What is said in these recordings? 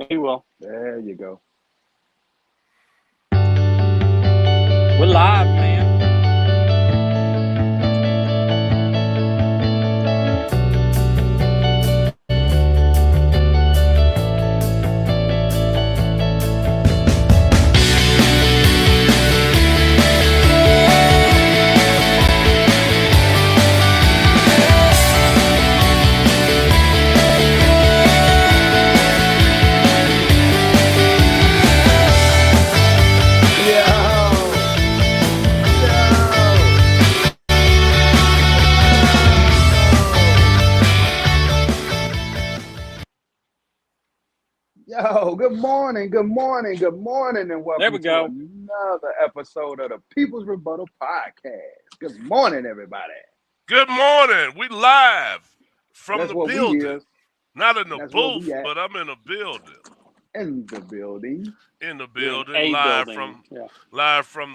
He will. There you go. We're live, man. Yo, good morning, good morning, good morning, and There we welcome to go. another episode of the People's Rebuttal Podcast. Good morning, everybody. Good morning. We live from That's the what we building. is. Not in the That's what booth, we at but I'm in the building. in the building. In the You're in building, a live building. from Yeah.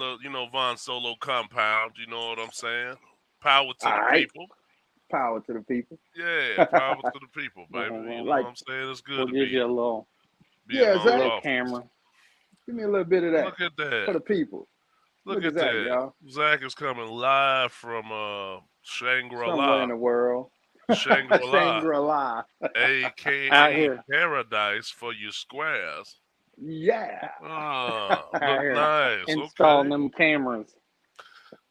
the Von Solo compound. You know what I'm saying? Power to All the right, people. power to the people. Yeah, power to the people, baby. You know Like, what I'm saying? It's We'll good to give you a little, be in yeah, my own Zach, office. camera. give me a little bit of that Look at for the that. people. Look Look at at Zach, that. y'all. Zach is coming live from Somewhere Shangri-La. in the world. Shangri-La, Shangri-La. Out aka here. paradise for your squares. Yeah. Ah, Out look here. nice. Installing Okay. them cameras.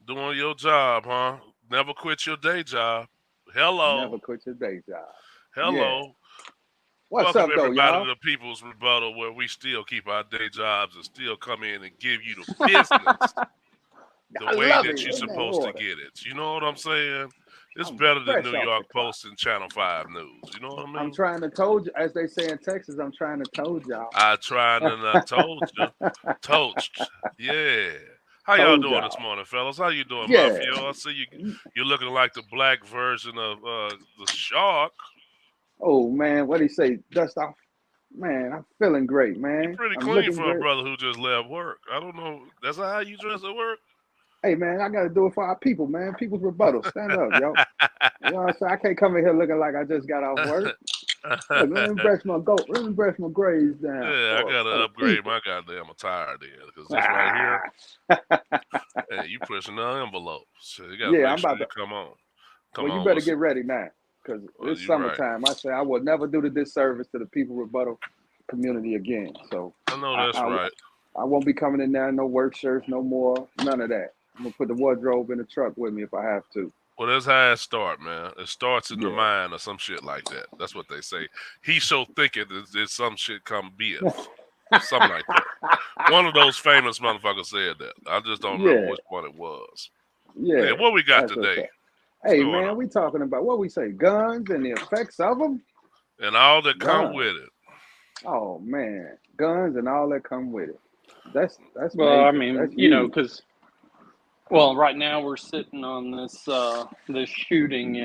Doing your job, huh? Never quit your day job. Never Hello. quit your day job. Yeah. Hello. What's Welcome up, though, everybody y'all? to the People's Rebuttal, where we still keep our day jobs and still come in and give you the business the I way love that it you're in that supposed to order. get it. You know what I'm saying? It's I'm better than fresh New off the York clock. Post and Channel 5 News. You know what I I'm mean? trying to told you, as they say in Texas, I'm trying to told y'all. I tried and I told you. Toast. Yeah. How y'all Told doing this y'all. morning, fellas? How you doing, Yeah. Mafia? I see you're looking like the black version of the shark. Oh man, what do you say? Dust off. Man, I'm feeling great, You're man. pretty I'm clean looking for a great. brother who just left work. I don't know. That's not how you dress at work? Hey man, I gotta do it for our people, man. People's rebuttal. Stand up, yo. You know what I'm saying? I can't come in here looking like I just got off work. Look, let me brush my goat. Let me brush my grades down Yeah, I for gotta the upgrade people. my goddamn attire then, because this right here, Ah. hey, you pushing the envelope. So you gotta Yeah, make I'm sure about you to. come Well, you on. better What's get ready now, because well, it's you right. summertime. I say I will never do the disservice to the people rebuttal community again. So I know I, that's I, right. I won't be coming in there, no work shirts, no more, none of that. I'm gonna put the wardrobe in the truck with me if I have to. Well, that's how it start, man. It starts in the Yeah. mind or some shit like that. That's what they say. He so thick it some shit come be it. Or something like that. One of those famous motherfuckers said that. I just don't remember Yeah, which one it was. yeah, Yeah, what we got that's what's today? up. What's Hey going man, on? we talking about what we say, guns and the effects of them. And all that come Guns. with it. Oh man, guns and all that come with it. That's Well, I major. mean, That's huge. because right now we're sitting on this shooting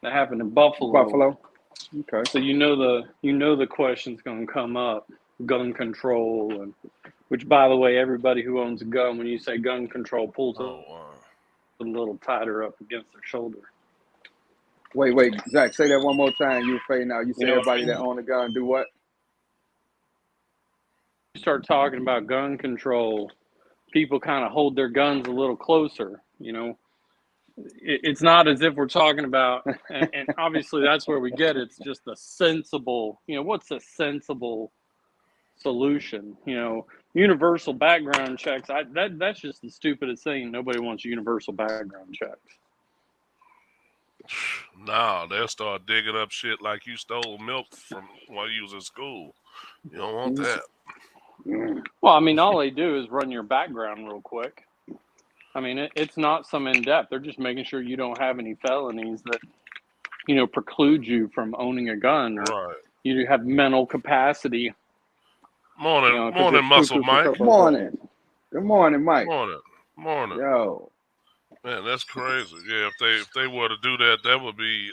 that happened in Buffalo. Buffalo. Okay. So the question's going to come up, gun control, and which, by the way, everybody who owns a gun, when you say gun control, pulls it Oh, wow. a little tighter up against their shoulder. Wait, Zach, say that one more time. You fading out. You You say know what I everybody that mean? own a gun do what? You start talking about gun control, people kind of hold their guns a little closer. It's not as if we're talking about, and obviously that's where we get it. It's just a sensible, what's a sensible solution? Universal background checks. That's just the stupidest thing. Nobody wants universal background checks. Nah, they'll start digging up shit like you stole milk from while you was in school. You don't want Mm, that. mm. Well, I mean, all they do is run your background real quick. I mean, it's not some in depth. They're just making sure you don't have any felonies that preclude you from owning a gun, or Right. you have mental capacity. Morning, Because morning, there's proof muscle of Mike. Good parole. morning. Good morning, Mike. Morning, morning. Yo. Man, that's crazy. Yeah, if they were to do that, that would be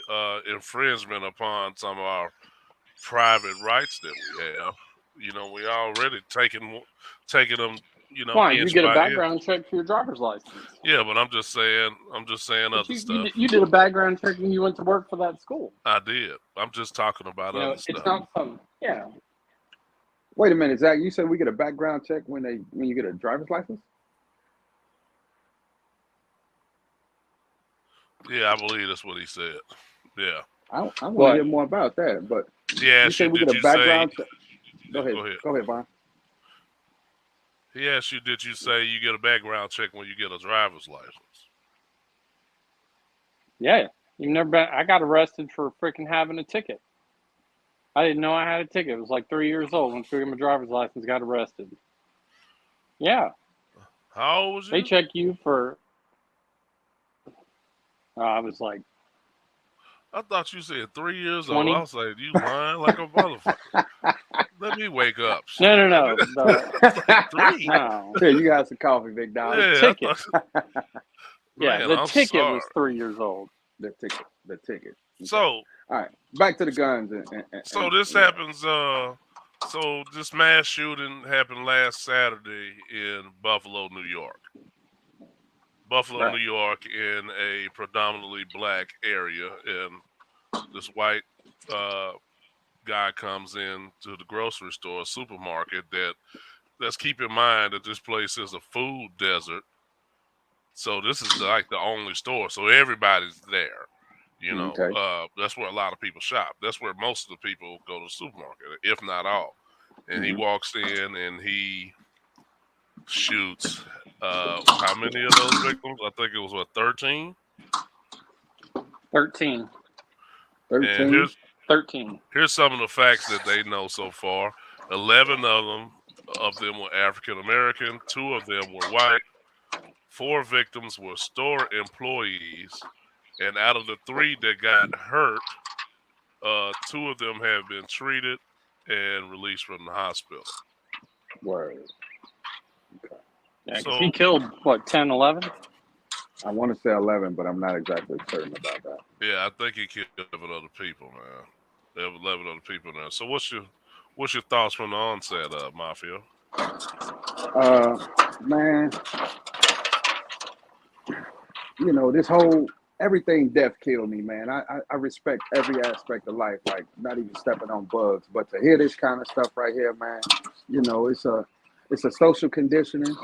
infringement upon some of our private rights that we have. You know, we already taking them Why? You inch get a by inch. background check for your driver's license. Yeah, but I'm just saying But other stuff. you did a background check when you went to work for that school. I did. I'm just talking about other It's stuff. not some. Yeah. Wait a minute, Zach. You said we get a background check when you get a driver's license? Yeah, I believe that's what he said. Yeah. I want to What? hear more about that. But He you asked you, said we did get a you say? background check. Go Go ahead. ahead. Go ahead, Vaughn. He asked you, did you say you get a background check when you get a driver's license? Yeah. You've never been. I got arrested for freaking having a ticket. I didn't know I had a ticket. It was like 3 years old when I took my driver's license. Got arrested. Yeah. How old was you? They check you for. I was like I thought you said 3 years 20. old. I was like, you lying like a motherfucker. Let me wake up. No. Three. No. Here, you got some coffee, big dog. Yeah, ticket. I thought, Yeah, man, the I'm ticket sorry. was 3 years old. The ticket. Okay. So, all right, back to the guns. so this happens. So this mass shooting happened last Saturday in Buffalo, New York. Buffalo, Right. New York, in a predominantly black area, and this white guy comes in to the grocery store, supermarket. Let's keep in mind that this place is a food desert. So this is like the only store. So everybody's there. Okay. That's where a lot of people shop. That's where most of the people go to the supermarket, if not all. And he walks in and he shoots. How many of those victims? I think it was 13. 13. 13. And 13. here's some of the facts that they know so far. 11 of them were African American. 2 of them were white. 4 victims were store employees. And out of the 3 that got hurt, 2 of them have been treated and released from the hospital. Word. Yeah, 'cause So- he killed, 10, 11? I want to say 11, but I'm not exactly certain about that. Yeah, I think he killed 11 other people, man. There were 11 other people there. So what's your thoughts from the onset, Mafia? Man, this whole everything death killed me, man. I respect every aspect of life, like not even stepping on bugs, but to hear this kind of stuff right here, man, it's a social conditioning.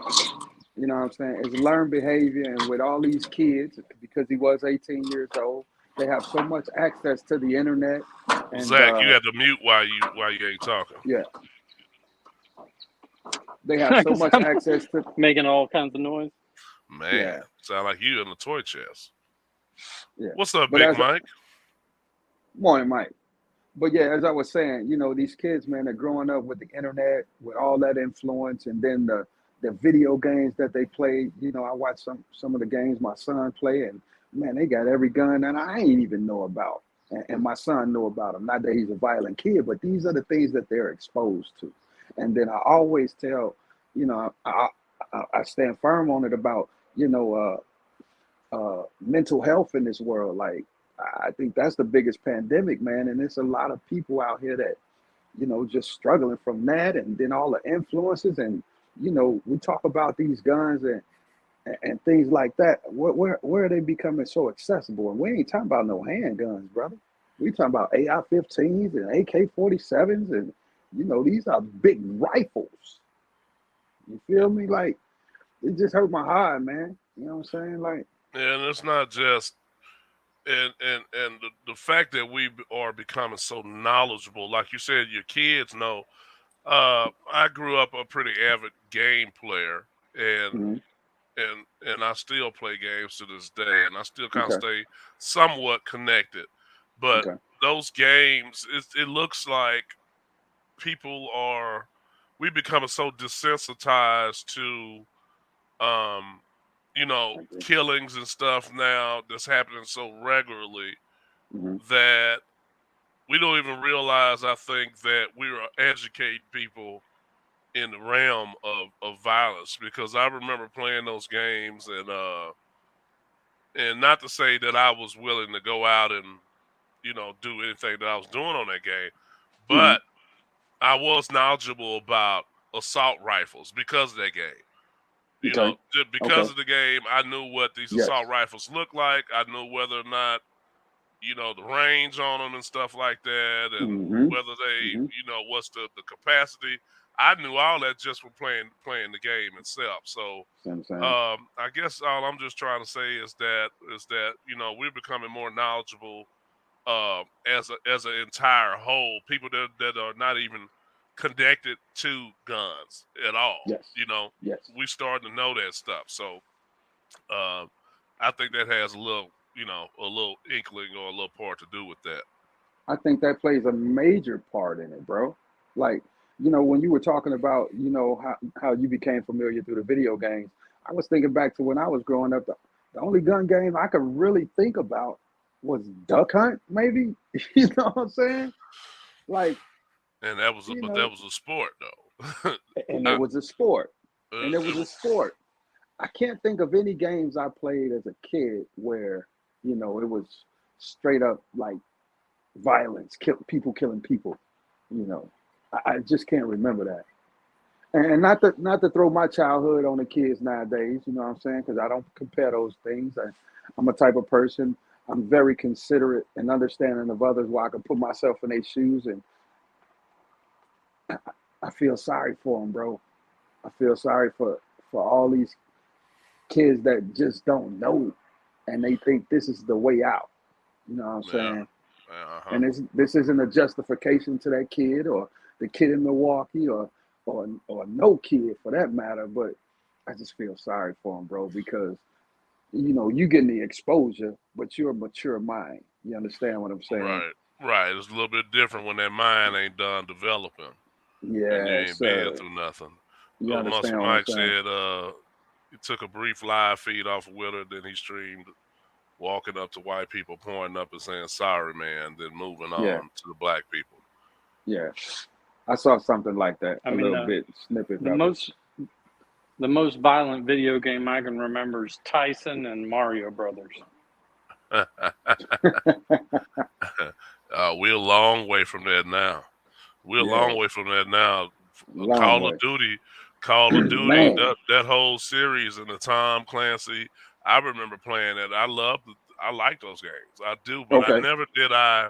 You know what I'm saying? It's learned behavior, and with all these kids, because he was 18 years old, they have so much access to the internet. And, Zach, you had to mute while you ain't talking. Yeah. They have so much access to. Making all kinds of noise. Man, Yeah. sound like you in the toy chest. Yeah. What's up, But Big as Mike? Morning, Mike. But yeah, as I was saying, these kids, man, are growing up with the internet, with all that influence, and then the video games that they play. I watch some of the games my son play, and man, they got every gun that I ain't even know about, and my son know about them. Not that he's a violent kid, but these are the things that they're exposed to. And then I always tell, I stand firm on it about, mental health in this world. Like, I think that's the biggest pandemic, man. And there's a lot of people out here that, just struggling from that, and then all the influences. And, we talk about these guns and things like that. Where are they becoming so accessible? And we ain't talking about no handguns, brother. We talking about AR-15s and AK-47s, and these are big rifles. You feel me? Like, it just hurt my heart, man. You know what I'm saying? Like, And it's not just and the fact that we are becoming so knowledgeable, like you said, your kids know. I grew up a pretty avid game player, and and I still play games to this day, and I still kind of stay somewhat connected. But those games, it looks like we becoming so desensitized to killings and stuff now that's happening so regularly that we don't even realize, I think, that we're educating people in the realm of violence, because I remember playing those games, and not to say that I was willing to go out and, do anything that I was doing on that game, but I was knowledgeable about assault rifles because of that game. You Okay. know, just because Okay. of the game, I knew what these Yes. assault rifles looked like. I knew whether or not, you know, the range on them and stuff like that, and Mm-hmm. whether they, Mm-hmm. you know, what's the capacity. I knew all that just from playing the game itself. So See what I'm saying? I guess all I'm just trying to say is that you know we're becoming more knowledgeable as an entire whole. People that are not even connected to guns at all. Yes. You know, Yes. we starting to know that stuff. So uh, I think that has a little, you know, a little inkling or a little part to do with that. I think that plays a major part in it, bro. Like, when you were talking about, how you became familiar through the video games, I was thinking back to when I was growing up. The only gun game I could really think about was Duck Hunt, maybe. You know what I'm saying? Like, And that was you but know, that was a sport though. and it I, was a sport. And it was it, a sport. I can't think of any games I played as a kid where, it was straight up like violence, people killing people. You know, I just can't remember that. And not to throw my childhood on the kids nowadays. You know what I'm saying? Because I don't compare those things. I'm a type of person. I'm very considerate and understanding of others, where I can put myself in their shoes, and I feel sorry for them, bro. I feel sorry for all these kids that just don't know, and they think this is the way out. You know what I'm yeah. saying? Uh-huh. And this isn't a justification to that kid or the kid in Milwaukee or no kid for that matter. But I just feel sorry for him, bro, because you getting the exposure, but you're a mature mind. You understand what I'm saying? Right. Right. It's a little bit different when that mind ain't done developing and you Yes, ain't been sir. through nothing. You Muscle understand what I'm Mike saying? said he took a brief live feed off of Willer, then he streamed walking up to white people, pointing up and saying sorry, man, then moving Yeah, on to the black people. yeah. I saw something like that, I a mean, little bit snippet the of it. most the most violent video game I can remember is Tyson and Mario Brothers. We're a long way from that now. We're a long Yeah, way from that now. long Call way. of Duty, Call of Duty, Man, that whole series and the Tom Clancy. I remember playing that. I like those games. I do, but I okay. never did I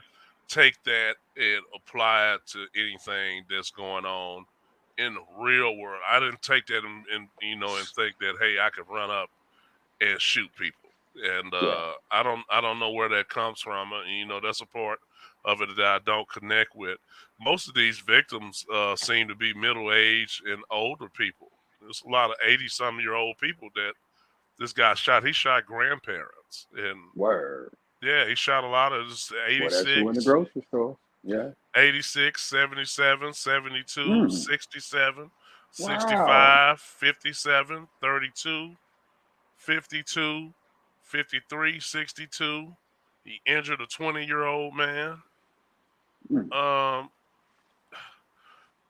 take that and apply it to anything that's going on in the real world. I didn't take that and think that hey, I could run up and shoot people. And Yeah. I don't know where that comes from. That's a part of it that I don't connect with. Most of these victims seem to be middle aged and older people. There's a lot of 80-some-year-old people that this guy shot. He shot grandparents, and Word. yeah, he shot a lot of this Well, that's who in the 86, grocery store. Yeah. 86, 77, 72, Mm. 67, Wow. 65, 57, 32, 52, 53, 62. He injured a 20-year-old man. Mm. Um,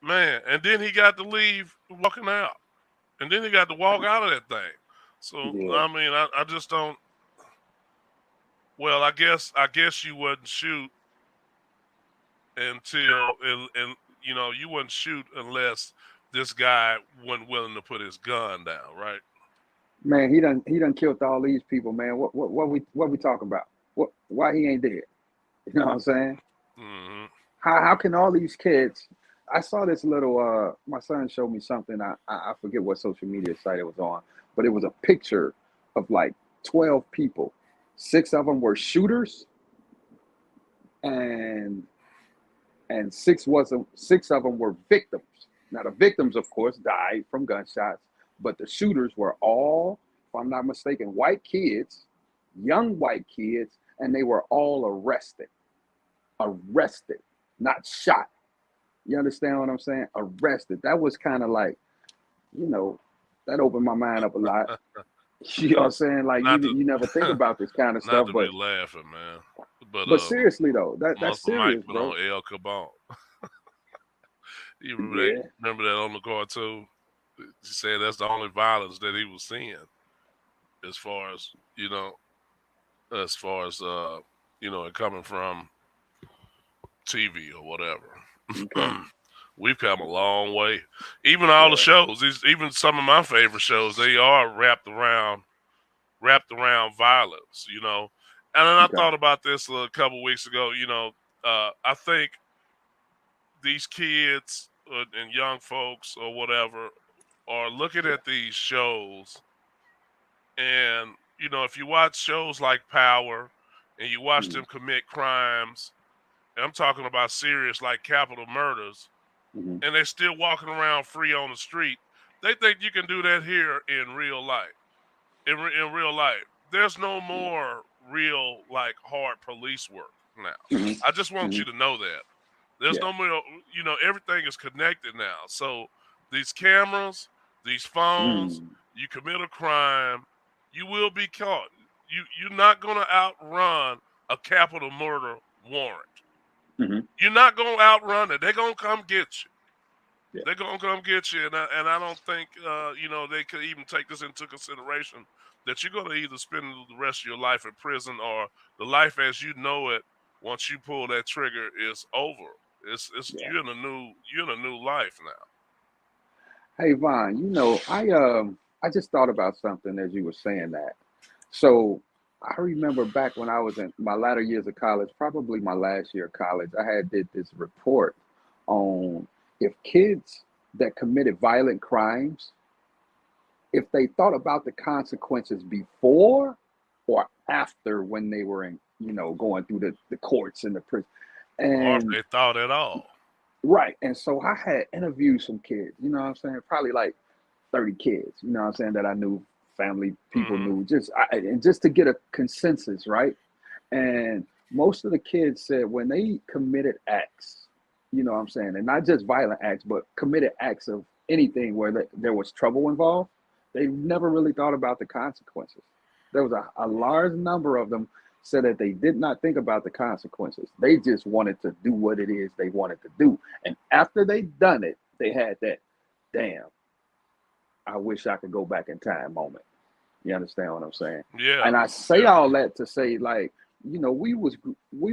Man, and then he got to leave walking out. And then he got to walk out of that thing. So Yeah. I mean, I just don't. Well, I guess you wouldn't shoot until and you wouldn't shoot unless this guy wasn't willing to put his gun down, right? Man, he done killed all these people, man. What we talking about? Why he ain't dead? You know what I'm saying? Hmm. How can all these kids? I saw this little. My son showed me something. I forget what social media site it was on, but it was a picture of like 12 people. Six of them were shooters, and six of them were victims. Now the victims, of course, died from gunshots, but the shooters were all, if I'm not mistaken, white kids, young white kids, and they were all arrested. Arrested, not shot. You understand what I'm saying? Arrested. That was kind of like, you know, that opened my mind up a lot. You know what I'm saying? Like Not to you never think about this kind of not stuff, to be but laughing, man. But seriously though, that's Muscle Mike serious, put bro. on El Cabon. You remember that? Yeah. Remember that on the cartoon? He said that's the only violence that he was seeing, as far as it coming from TV or whatever. Okay. we've come a long way. Even all the Yeah. shows, even some of my favorite shows, they are wrapped around violence, you know. And then I Okay. thought about this a couple weeks ago. You know, I think these kids and young folks or whatever are looking Yeah. at these shows, and you know, if you watch shows like Power, and you watch Mm-hmm. them commit crimes, and I'm talking about serious like capital murders, Mm-hmm. and they're still walking around free on the street, they think you can do that here in real life. In real life, there's no more real like hard police work now. I just Mm-hmm. want Mm-hmm. you to know that there's Yeah. no more. You know, everything is connected now. So these cameras, these phones, Mm-hmm. you commit a crime, you will be caught. You're not gonna outrun a capital murder warrant. Mm-hmm. You're not gonna outrun it. They're gonna come get you. Yeah. They're gonna come get you, and I don't think you know, they could even take this into consideration that you're gonna either spend the rest of your life in prison, or the life as you know it once you pull that trigger is over. It's Yeah. you're in a new life now. Hey Vaughn, I just thought about something as you were saying that. So I remember back when I was in my latter years of college, probably my last year of college, I had did this report on if kids that committed violent crimes, if they thought about the consequences before or after when they were in, going through the courts and the prison. Or if And they thought at all. right. And so I had interviewed some kids, you know what I'm saying? Probably like 30 kids, you know what I'm saying, that I knew, family, people Hmm. knew, and just to get a consensus, right? And most of the kids said when they committed acts, you know what I'm saying, and not just violent acts, but committed acts of anything where there was trouble involved, they never really thought about the consequences. There was a large number of them said that they did not think about the consequences. They just wanted to do what it is they wanted to do. And after they done it, they had that, damn, I wish I could go back in time moment. You understand what I'm saying? Yeah, And I say yeah. all that to say, like, we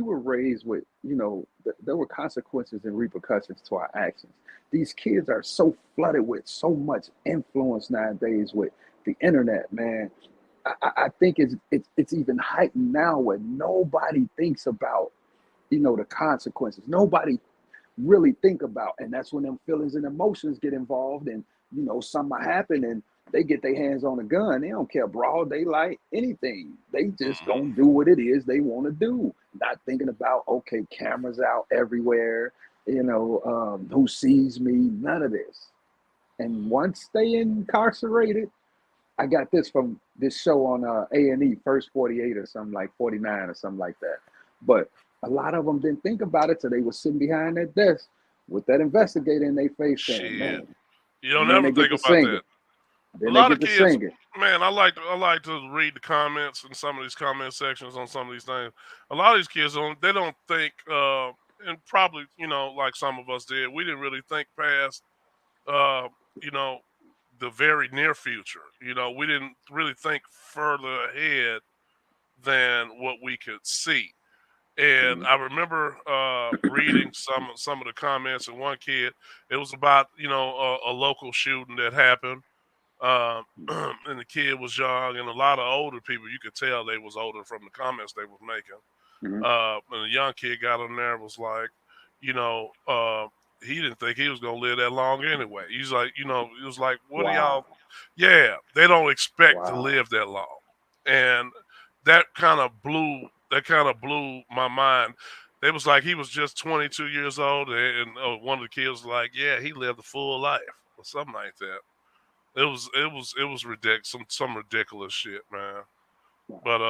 were raised with, there were consequences and repercussions to our actions. These kids are so flooded with so much influence nowadays with the internet, man. I think it's even heightened now where nobody thinks about, the consequences. Nobody really think about. And that's when them feelings and emotions get involved, and something happen and they get their hands on a gun. They don't care broad daylight, anything. They just Hmm. gonna do what it is they want to do, not thinking about, okay, cameras out everywhere, who sees me, none of this. And once they incarcerated, I got this from this show on A&E, First 48 or something, like 49 or something like that. But a lot of them didn't think about it till they were sitting behind that desk with that investigator in their face saying, Shit, man. you don't And then ever they get think to about singing. that. A Then they lot get of to kids, singing. man, I like to read the comments in some of these comment sections on some of these things. A lot of these kids don't think, and probably, you know, like some of us did, we didn't really think past, uh, you know, the very near future. You know, we didn't really think further ahead than what we could see. And Mhm. I remember reading some of the comments, and one kid, it was about, you know, a local shooting that happened, um, and the kid was young, and a lot of older people, you could tell they was older from the comments they was making. Mhm. And the young kid got on there and was like, you know, he didn't think he was gonna live that long anyway. He's like, you know, he was like, what do Wow. y'all? Yeah, they don't expect to Wow. live that long, and that kind of blew my mind. They was like, he was just 22 years old, and one of the kids was like, yeah, he lived a full life or something like that. It was ridiculous, some ridiculous shit, man. Wow. But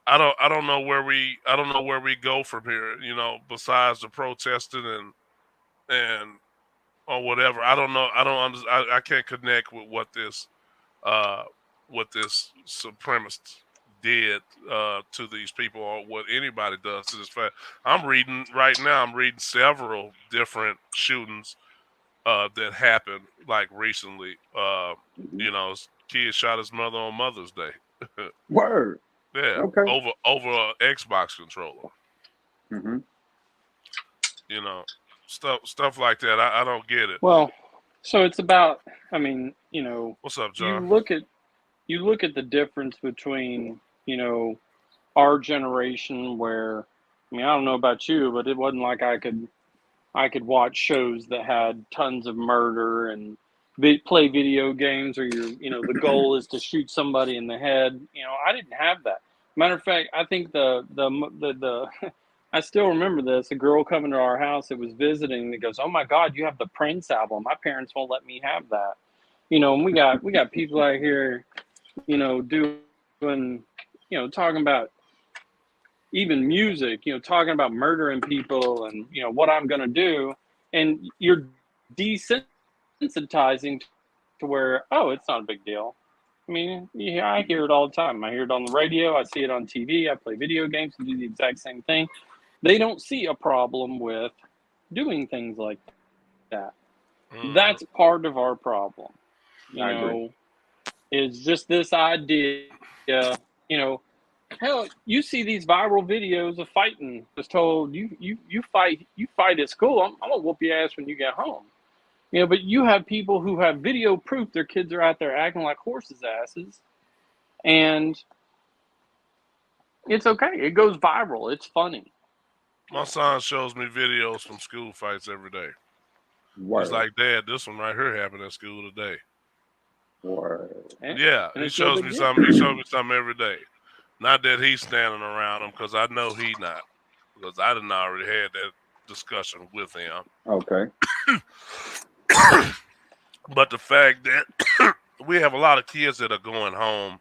I don't know where we go from here. You know, besides the protesting and or whatever. I don't know. I don't I can't connect with uh what this supremacist did to these people, or what anybody does to this fact. I'm reading right now. I'm reading several different shootings that happened like recently. Mhm. You know, kid shot his mother on Mother's Day. Word. Yeah, Okay. over a Xbox controller. Mhm. You know. stuff like that. I don't get it. Well, so it's about. I mean, you know, What's up, you John? look at you look at the difference between our generation where, I mean, I don't know about you, but it wasn't like I could watch shows that had tons of murder and play video games, or the goal is to shoot somebody in the head. I didn't have that. Matter of fact, I think the I still remember this. A girl coming to our house that was visiting that goes, "Oh my God, you have the Prince album. My parents won't let me have that." And we got people out here, doing, talking about even music, talking about murdering people and, what I'm going to do. And you're desensitizing to where, oh, it's not a big deal. I mean, yeah, I hear it all the time. I hear it on the radio. I see it on TV. I play video games and do the exact same thing. They don't see a problem with doing things like that. That's part of our problem, I agree. is just this idea, you know, hell, you see these viral videos of fighting. Was told you fight at school. I'm gonna whoop your ass when you get home. But you have people who have video proof their kids are out there acting like horses' asses, and it's okay. It goes viral. It's funny. My son shows me videos from school fights every day. He's Word. like, Dad, this one right here happened at school today. Word. Yeah, And he it's no shows big me deal. something. He shows me something every day. Not that he's standing around him, because I know he not. Because I didn't already had that discussion with him. Okay. But the fact that we have a lot of kids that are going home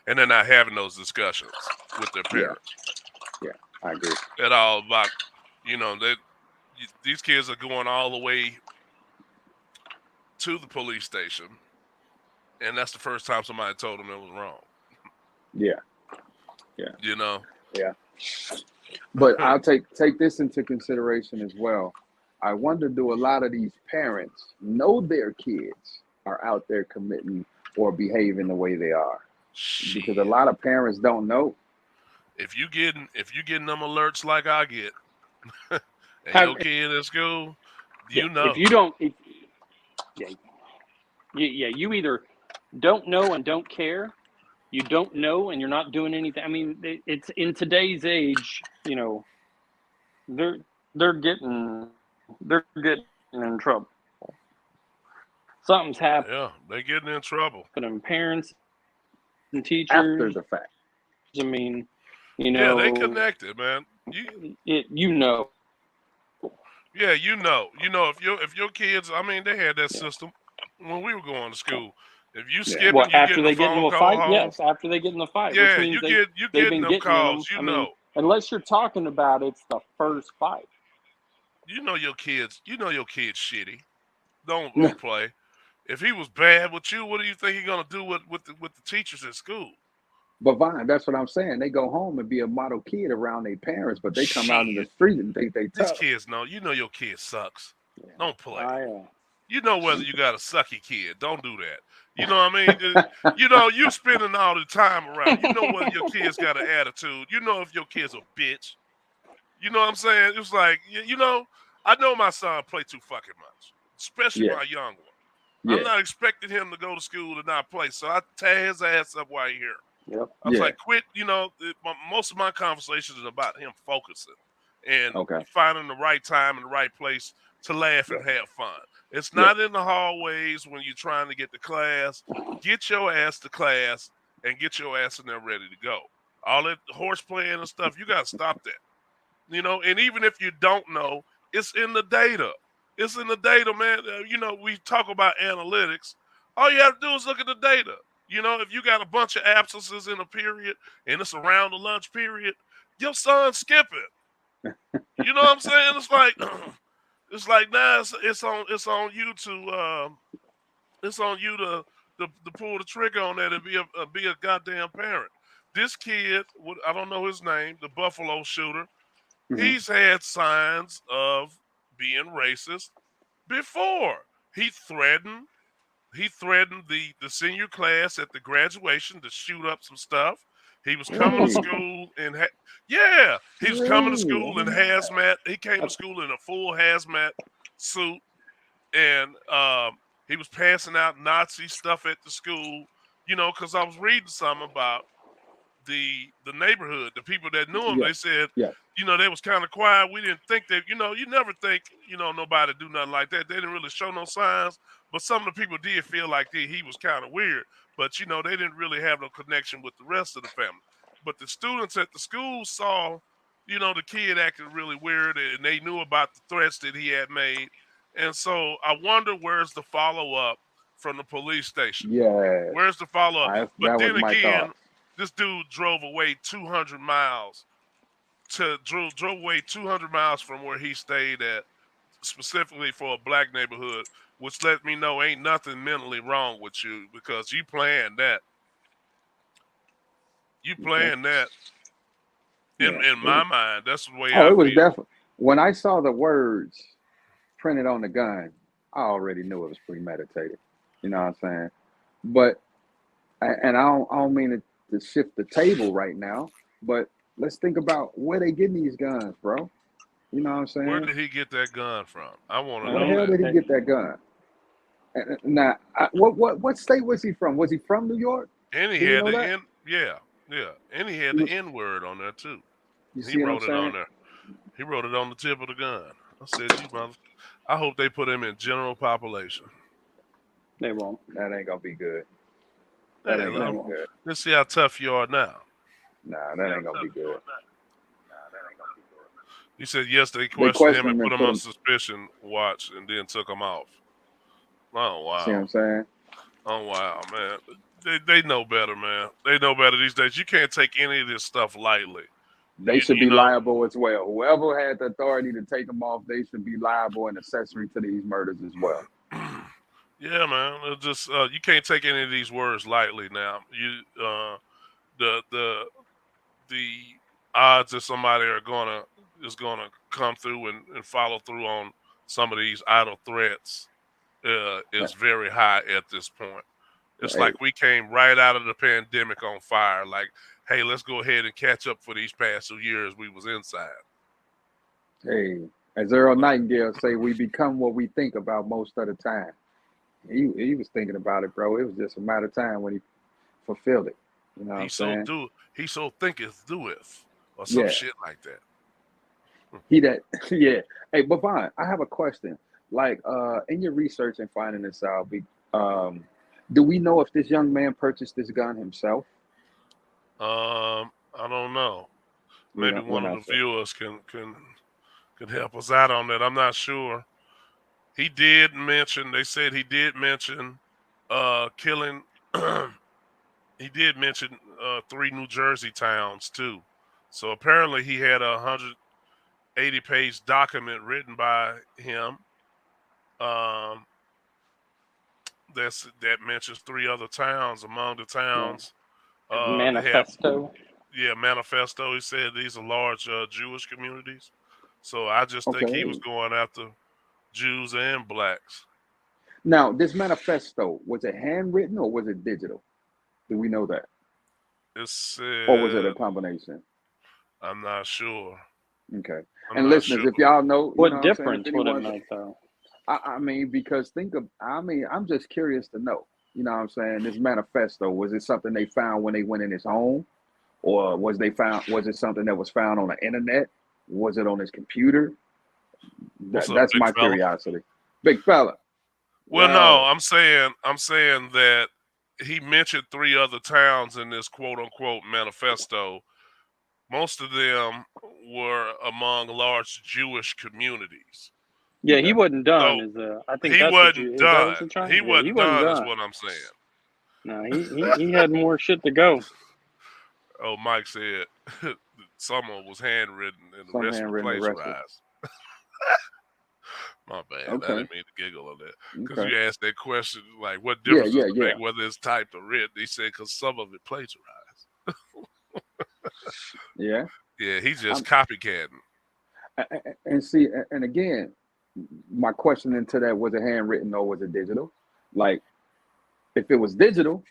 and they're not having those discussions with their parents I agree. at all about, these kids are going all the way to the police station, and that's the first time somebody told them it was wrong. Yeah. Yeah. But I'll take this into consideration as well. I wonder, do a lot of these parents know their kids are out there committing or behaving the way they are? Because a lot of parents don't know. If you getting them alerts like I get, and Have- your kid at school, Yeah, know. If you don't, you either don't know and don't care. You don't know and you're not doing anything. I mean, it's in today's age. They're getting in trouble. Something's Yeah, they're getting in trouble. happening. Parents and After teachers. the fact. I mean, Yeah, they connected, man. you know. Yeah, if your kids, I mean, they had that system when we were going to school. If you skipping, What, you after getting they a get into phone a call fight? home. Yes, after they get in the fight. Yeah, which means you they've getting been them getting calls. in them. Unless you're talking about it's the first fight. You know your kids shitty. Don't play. If he was bad with you, what do you think he's gonna do with the teachers at school? But Vine, that's what I'm saying. They go home and be a model kid around their parents, but they come out in the street and think they These tough. kids know. You know your kid sucks. Yeah. Don't play. I You know whether you got a sucky kid. Don't do that. You know what I mean? You spending all the time around. You know whether your kid's got an attitude. You know if your kid's a bitch. You know what I'm saying? It's like, I know my son play too fucking much, especially my young one. Yeah. I'm not expecting him to go to school and not play, so I tear his ass up while he's here. Yep. I was like, quit. Most of my conversations is about him focusing and finding the right time and the right place to laugh and have fun. It's not in the hallways when you're trying to get to class. Get your ass to class and get your ass in there ready to go. All that horse playing and stuff, you got to stop that. And even if you don't know, it's in the data. It's in the data, man. We talk about analytics. All you have to do is look at the data. If you got a bunch of absences in a period and it's around the lunch period, your son's skipping. You know what I'm saying? It's like nah, it's on you to pull the trigger on that and be a goddamn parent. This kid, I don't know his name, the Buffalo shooter, he's had signs of being racist before. He threatened the senior class at the graduation to shoot up some stuff. He was coming to school in he was coming to school in hazmat. He came to school in a full hazmat suit, and he was passing out Nazi stuff at the school. You know, because I was reading something about the neighborhood, the people that knew him. They said, you know, they was kind of quiet. We didn't think that, you know, you never think, you know, nobody do nothing like that. They didn't really show no signs, but some of the people did feel like he was kind of weird. But, you know, they didn't really have no connection with the rest of the family. But the students at the school saw, you know, the kid acting really weird, and they knew about the threats that he had made. And so I wonder where's the follow-up from the police station. Yeah. Where's the follow-up? But then again, thought. this dude drove away 200 miles drove away 200 miles from where he stayed at, specifically for a black neighborhood, which let me know ain't nothing mentally wrong with you because you planned that. You planned that. In my mind, that's the way I it was feel. definitely when I saw the words printed on the gun, I already knew it was premeditated. You know what I'm saying? But and I don't mean to shift the table right now, but let's think about where they getting these guns, bro. You know what I'm saying? Where did he get that gun from? I want to know. Where the hell did he get that gun? Now, what state was he from? Was he from New York? And he had the N, and he had the N word on there too. He wrote it on there. He wrote it on the tip of the gun. I said, "You mother." I hope they put him in general population. They won't. That ain't gonna be good. That ain't gonna be good. Let's see how tough you are now. Nah, that ain't gonna be good. He said yes, they questioned him and put him on suspicion watch and then took him off. Oh wow. See what I'm saying? Oh wow, man. They know better, man. They know better these days. You can't take any of this stuff lightly. They should be liable as well. Whoever had the authority to take them off, they should be liable and accessory to these murders as well. Yeah, man. It's just you can't take any of these words lightly now. You the odds that somebody is gonna come through and follow through on some of these idle threats is very high at this point. It's like we came right out of the pandemic on fire. Like, hey, let's go ahead and catch up for these past 2 years we was inside. Hey, as Earl Nightingale say, we become what we think about most of the time. He was thinking about it, bro. It was just a matter of time when he fulfilled it. You know what I'm saying? He so thinketh doeth, or some shit like that. Yeah. Hey, but Vaughn, I have a question. Like, in your research and finding this out, do we know if this young man purchased this gun himself? I don't know. Maybe one of the viewers can help us out on that. I'm not sure. He did mention. They said he did mention killing. He did mention 3 New Jersey towns too. So apparently he had a 180-page document written by him. That mentions 3 other towns among the towns. Manifesto. Manifesto. He said these are large Jewish communities. So I just think he was going after Jews and blacks. Now, this manifesto, was it handwritten or was it digital? Do we know that? Or was it a combination? I'm not sure. Okay. And listeners, if y'all know, what difference would it make though? I mean, because I'm just curious to know. You know what I'm saying? This manifesto, was it something they found when they went in his home? Or was it something that was found on the internet? Was it on his computer? That's my curiosity. Big fella. Well, no, I'm saying that he mentioned 3 other towns in this quote unquote manifesto. Most of them were among large Jewish communities. Yeah, he wasn't done. So I think he that's wasn't done. He wasn't done, is done. what I'm saying. No, he had more shit to go. Oh, Mike said someone was handwritten and the rest were plagiarized. My bad. Okay. I didn't mean to giggle on that. Because you asked that question, like, what difference does it make whether it's typed or written? He said, because some of it plagiarized. Yeah, he's just copycatting. And see, and again, my question into that, was it handwritten or was it digital? Like, if it was digital,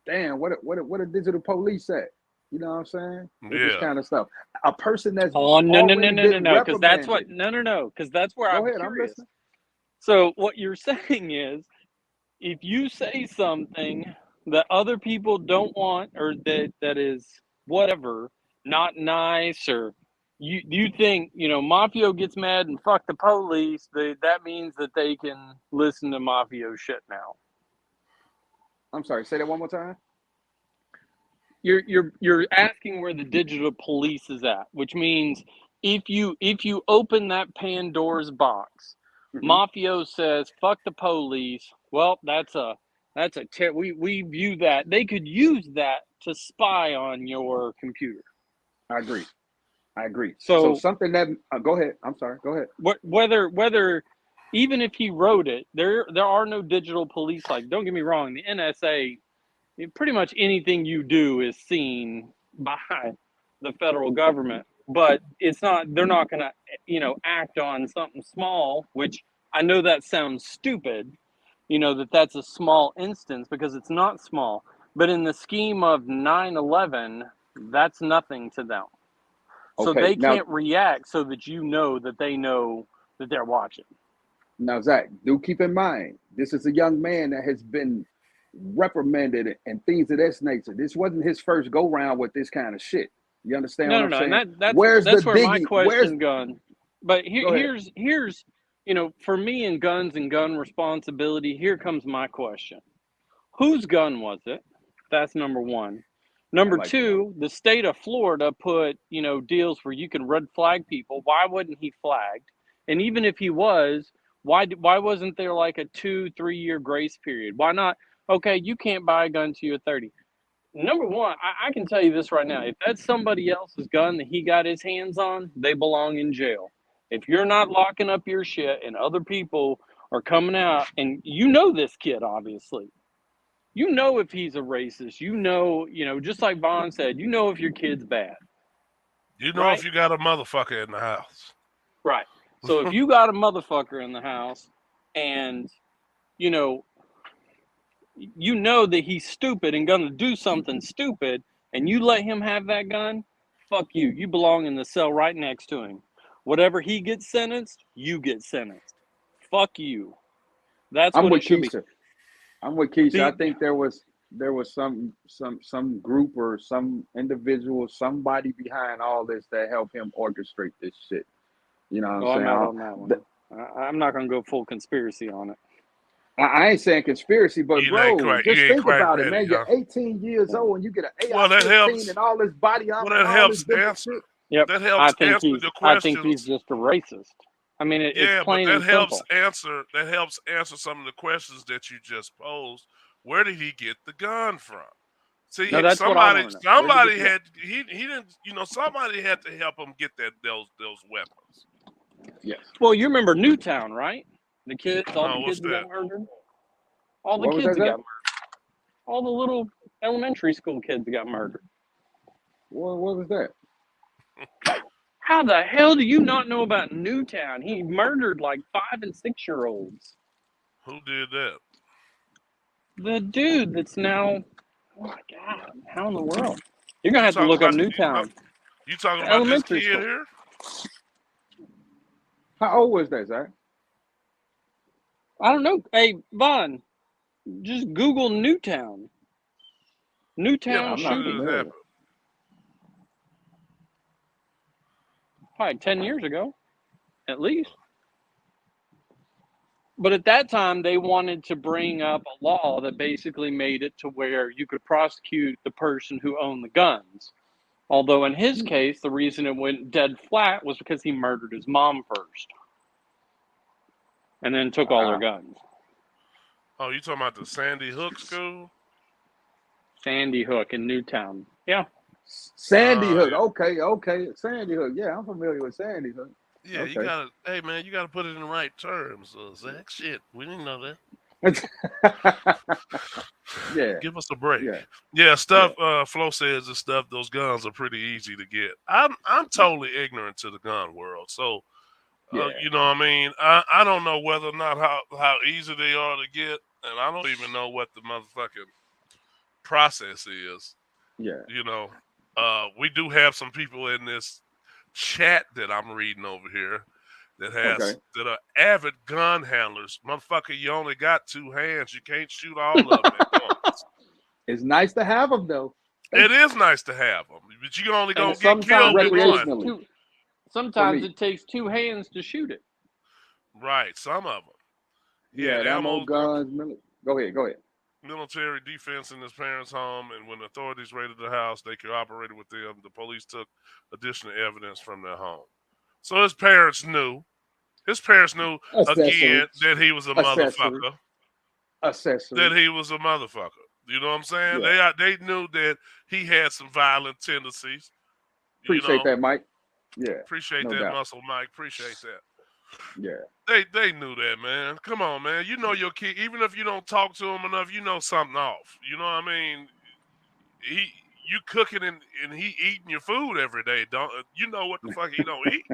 damn, what a digital police at? You know what I'm saying? With this Yeah. kind of stuff. A person that's Oh no, already been because that's what reprimanded. no, because that's where Go I'm ahead, I'm curious. listening. So what you're saying is, if you say something that other people don't want, or that is whatever, not nice, or you think, Mafio gets mad and fuck the police, that means that they can listen to Mafio shit now. I'm sorry, say that one more time. You're asking where the digital police is at, which means if you open that Pandora's box, Mhm. Mafio says fuck the police. Well, we view that they could use that to spy on your computer. I agree. So So something that go ahead. I'm sorry. Go ahead. whether even if he wrote it, there are no digital police. Like, don't get me wrong, the NSA, pretty much anything you do is seen by the federal government, but they're not going to act on something small, which I know that sounds stupid, that's a small instance, because it's not small, but in the scheme of 9/11, that's nothing to them. So Okay. they can't react, so that that they know that they're watching. Now, Zach, do keep in mind, this is a young man that has been reprimanded and things of that nature. This wasn't his first go round with this kind of shit. You understand what No, I'm and saying? that's Where's the that's where my digging? Where's question gone. But go ahead. here's for me in guns and gun responsibility, here comes my question. Whose gun was it? That's number one. Number Like two, the state of Florida put, deals where you can red flag people. Why wasn't he flagged? And even if he was, why wasn't there like a 2-3 year grace period? Why not? Okay, you can't buy a gun till you're 30. Number one, I can tell you this right now. If that's somebody else's gun that he got his hands on, they belong in jail. If you're not locking up your shit and other people are coming out, and this kid, obviously, if he's a racist, just like Vaughn said, if your kid's bad, You know right? if you got a motherfucker in the house. Right. So if you got a motherfucker in the house and, you know that he's stupid and going to do something stupid, and you let him have that gun, fuck you. You belong in the cell right next to him. Whatever he gets sentenced, you get sentenced. Fuck you. That's I'm what with it should be. Keisha. I'm with Keisha. I The, think there was some group or some individual, somebody behind all this that helped him orchestrate this shit. You know what I'm oh, I'm saying? out on that one. I'm not going to go full conspiracy on it. I ain't saying conspiracy, but You ain't bro, quite just think about it, ready, man. huh? You're 18 years old and you get an Well, that AR-15 helps. and all this body armor Well, and that all this helps different answer. shit. Yep. That helps answer the I think he's questions. just a racist. I mean, it's Yeah, but plain and simple. that helps answer some of the questions that you just posed. Where did he get the gun from? See, No, that's what I want to know. Where'd you get the gun? he didn't, somebody had to help him get those weapons. Yes. Well, you remember Newtown, right? The kids, all No, the what's kids that that? got murdered. All the What was kids that, that got Zach? murdered. All the little elementary school kids that got murdered. What was that? How the hell do you not know about Newtown? He murdered like 5 and 6-year-olds. Who did that? The dude that's now, oh my God, how in the world? You're gonna You have to talking look up about Newtown. you talking The about this elementary kid school. here? How old was that, Zach? I don't know. Hey, Vaughn, just Google Newtown. Yeah, Newtown but I'm not when did shooting. it familiar. happen? Probably 10 years ago, at least. But at that time, they wanted to bring up a law that basically made it to where you could prosecute the person who owned the guns. Although in his case, the reason it went dead flat was because he murdered his mom first and then took all her guns. Oh, you talking about the Sandy Hook school? Sandy Hook in Newtown. Yeah. Sandy Hook. Yeah. Okay. Sandy Hook. Yeah, I'm familiar with Sandy Hook. Yeah, Okay. you gotta. Hey, man, you gotta put it in the right terms, Zach. Shit, we didn't know that. Yeah. Give us a break. Yeah. Stuff. Flo says the stuff. Those guns are pretty easy to get. I'm totally ignorant to the gun world, so Yeah. you know what I mean. I don't know whether or not how easy they are to get, and I don't even know what the motherfucking process is. Yeah. You know. We do have some people in this chat that I'm reading over here that are avid gun handlers. Motherfucker, you only got 2 hands. You can't shoot all of them at once. It's nice to have them though. It is nice to have them, but you only gonna And get killed with one. recreationally. Sometimes it takes 2 hands to shoot it. Right, some of them. Yeah, ammo, guns. Go ahead. Military defense in his parents' home, and when authorities raided the house, they cooperated with them. The police took additional evidence from their home. So his parents knew. His parents knew again that he was a motherfucker. That he was a motherfucker. You know what I'm saying? Yeah. They knew that he had some violent tendencies. Appreciate that, Mike. Yeah. Appreciate that, Muscle Mike. Appreciate that. Yeah. They knew that, man. Come on, man. You know your kid, even if you don't talk to him enough, you know something off. You know what I mean? You cooking and he eating your food every day. Don't you know what the fuck he don't eat?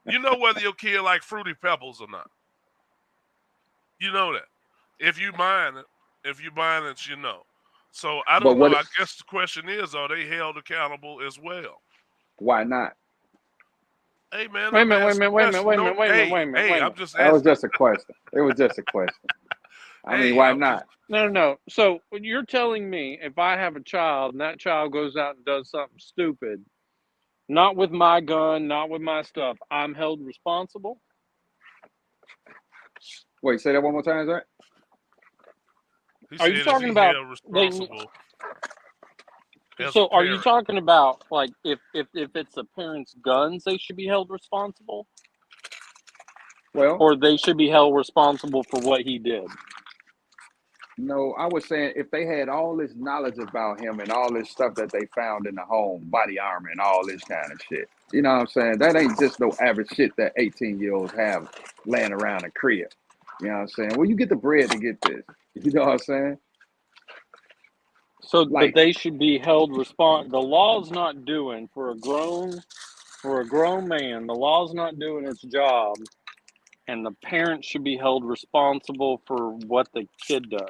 You know whether your kid like Fruity Pebbles or not. You know that. If you buying it, you know. So I don't know. I guess the question is, are they held accountable as well? Why not? Hey man, wait a minute. Hey, I'm just asking. That was just a question. It was just a question. I mean, why not? No. So you're telling me if I have a child and that child goes out and does something stupid, not with my gun, not with my stuff, I'm held responsible? Wait, say that one more time, Zach. Are you talking about so are you talking about like if it's a parent's guns, they should be held responsible? Well, or they should be held responsible for what he did? No, I was saying if they had all this knowledge about him and all this stuff that they found in the home, body armor and all this kind of shit. You know what I'm saying? That ain't just no average shit that 18-year-olds have laying around a crib. You know what I'm saying? Well, you get the bread to get this. You know what I'm saying? So but they should be held responsible. The law's not doing for a grown man, the law's not doing its job, and the parents should be held responsible for what the kid does.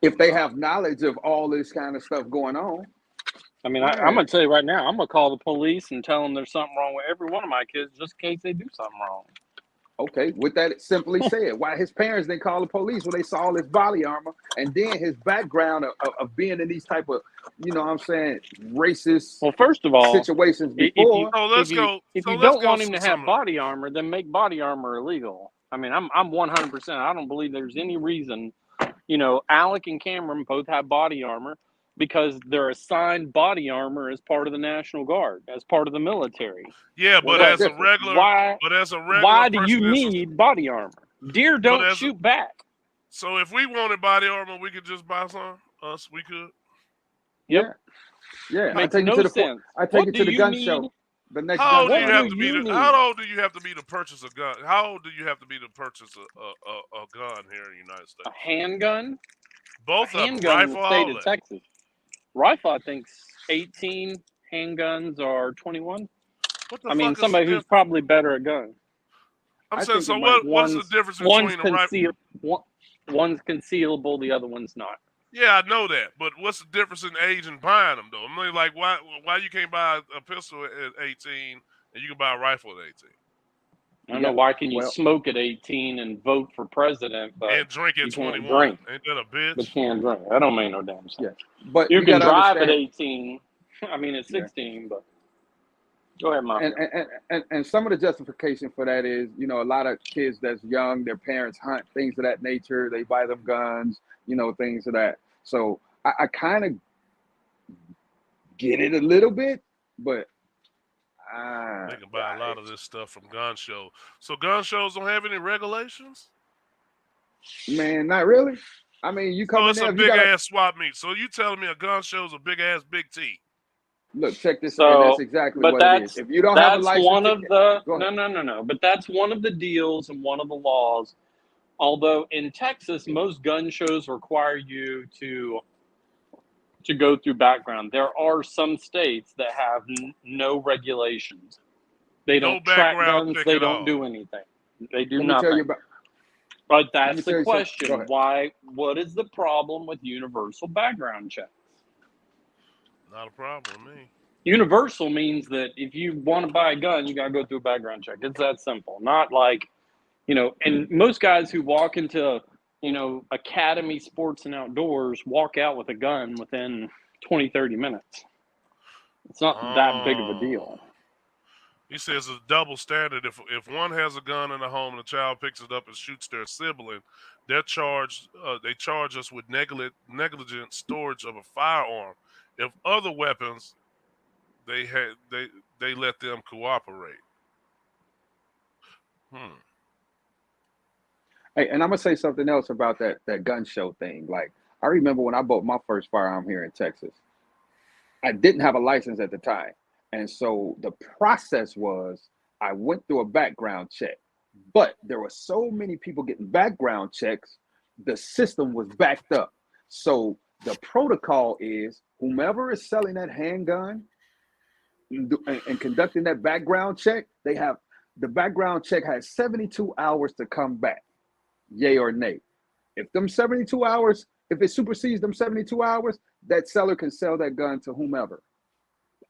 If they have knowledge of all this kind of stuff going on. I mean, I'm going to tell you right now, I'm going to call the police and tell them there's something wrong with every one of my kids just in case they do something wrong. Okay, with that simply said, why his parents didn't call the police when they saw all his body armor and then his background of being in these type of, you know what I'm saying, racist first of all, situations before. If you don't want him to have body armor, then make body armor illegal. I mean, I'm 100%. I don't believe there's any reason, you know, Alec and Cameron both have body armor because they're assigned body armor as part of the National Guard, as part of the military. Yeah, but as a regular, why do you need body armor? Deer don't shoot back. So if we wanted body armor, we could just buy some. We could. Yep. Yeah. Makes no sense. I take it to the gun show. The next how old do you have to be? How old do you have to be to purchase a gun? How old do you have to be to purchase a gun here in the United States? A handgun. Both of them, rifle in the state of Texas. Rifle, I think, 18. Handguns are 21. I mean, somebody who's probably better at guns. I'm saying, so what's the difference between a rifle? One's concealable, the other one's not. Yeah, I know that, but what's the difference in age and buying them, though? I mean, like, why you can't buy a pistol at 18 and you can buy a rifle at 18? I don't know. Why can you smoke at 18 and vote for president, but and drink at 21? Drink. Ain't that a bitch? But can't drink. That don't make no damn sense. Yeah. But you can drive at 18. I mean, at 16, but go ahead, Mom. And some of the justification for that is, you know, a lot of kids that's young, their parents hunt, things of that nature. They buy them guns, you know, things of that. So I kind of get it a little bit, but they can buy a lot of this stuff from gun shows. So gun shows don't have any regulations? Man, not really. I mean, you come in there. So it's a big ass swap meet. So you telling me a gun show is a big ass Big T? Look, check this out. That's exactly what it is. If you don't have a license, no. But that's one of the deals and one of the laws. Although in Texas, most gun shows require you to go through background. There are some states that have no regulations. They don't track guns. They don't do anything. They do nothing. But that's the question. What is the problem with universal background checks? Not a problem with me. Universal means that if you want to buy a gun, you got to go through a background check. It's that simple. Not like, and most guys who walk into, Academy Sports and Outdoors walk out with a gun within 20, 30 minutes. It's not that big of a deal. He says it's a double standard. If one has a gun in the home and the child picks it up and shoots their sibling, they're charged. They charge us with negligent storage of a firearm. If other weapons, they let them cooperate. Hey, and I'm gonna say something else about that gun show thing. Like, I remember when I bought my first firearm here in Texas, I didn't have a license at the time. And so the process was I went through a background check, but there were so many people getting background checks, the system was backed up. So the protocol is whomever is selling that handgun and conducting that background check, the background check has 72 hours to come back, yay or nay. If it supersedes them 72 hours, that seller can sell that gun to whomever.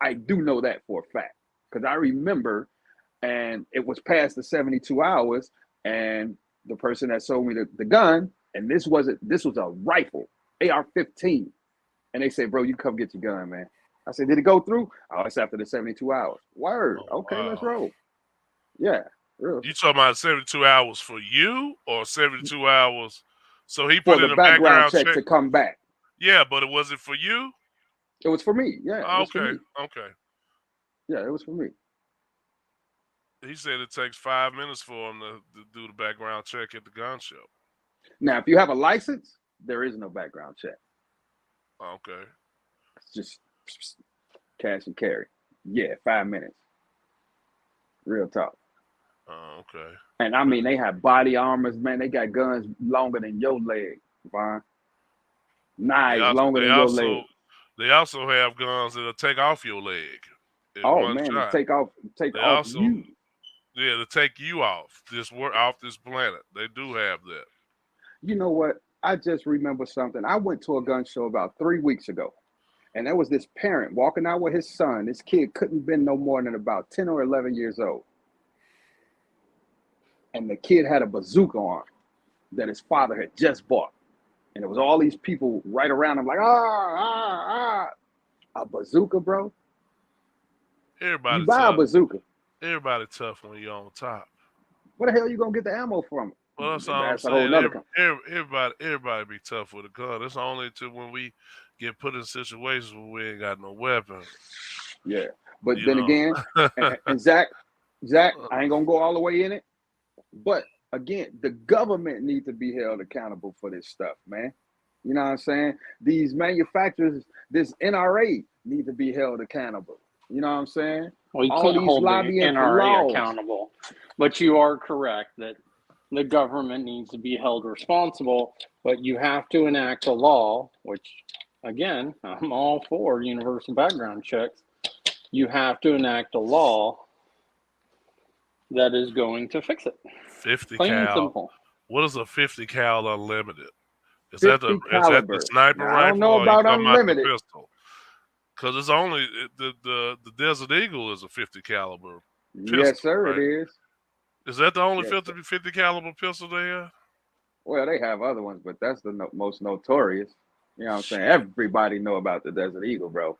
I do know that for a fact because I remember, and it was past the 72 hours, and the person that sold me the gun, and this was a rifle, AR-15, and they said, "Bro, you come get your gun, man." I said, "Did it go through?" "Oh, it's after the 72 hours." Word. Okay, wow. Let's roll. Yeah. Real. You talking about 72 hours for you or 72 hours? So he put in a background check to come back. Yeah, but it wasn't for you? It was for me. Yeah. Okay. Yeah, it was for me. He said it takes 5 minutes for him to do the background check at the gun show. Now, if you have a license, there is no background check. Okay. It's just cash and carry. Yeah, 5 minutes. Real talk. Okay. And I mean, they have body armors, man. They got guns longer than your leg, Vaughn. Knives longer than your leg. They also have guns that'll take off your leg. Oh man, to take off you. Yeah, to take you off this planet. They do have that. You know what? I just remember something. I went to a gun show about 3 weeks ago, and there was this parent walking out with his son. This kid couldn't have been no more than about 10 or 11 years old. And the kid had a bazooka on that his father had just bought. And there was all these people right around him like, a bazooka, bro? Everybody you buy tough. A bazooka. Everybody tough when you're on top. Where the hell you going to get the ammo from? Well, that's all I'm saying. Everybody be tough with a gun. It's only when we get put in situations where we ain't got no weapon. Yeah. But then again, and Zach, I ain't going to go all the way in it. But again, the government needs to be held accountable for this stuff, man. You know what I'm saying? These manufacturers, this NRA need to be held accountable. You know what I'm saying? Well, you can't hold the NRA accountable. But you are correct that the government needs to be held responsible, but you have to enact a law, which, again, I'm all for universal background checks. You have to enact a law that is going to fix it. 50 Plain cal. And simple. What is a 50 cal unlimited? Is that the sniper rifle? I don't know about unlimited. Because it's only the Desert Eagle is a 50 caliber pistol. Yes, sir, right? It is. Is that the only 50 caliber pistol they have? Well, they have other ones, but that's the most notorious. You know what I'm saying? Everybody know about the Desert Eagle, bro.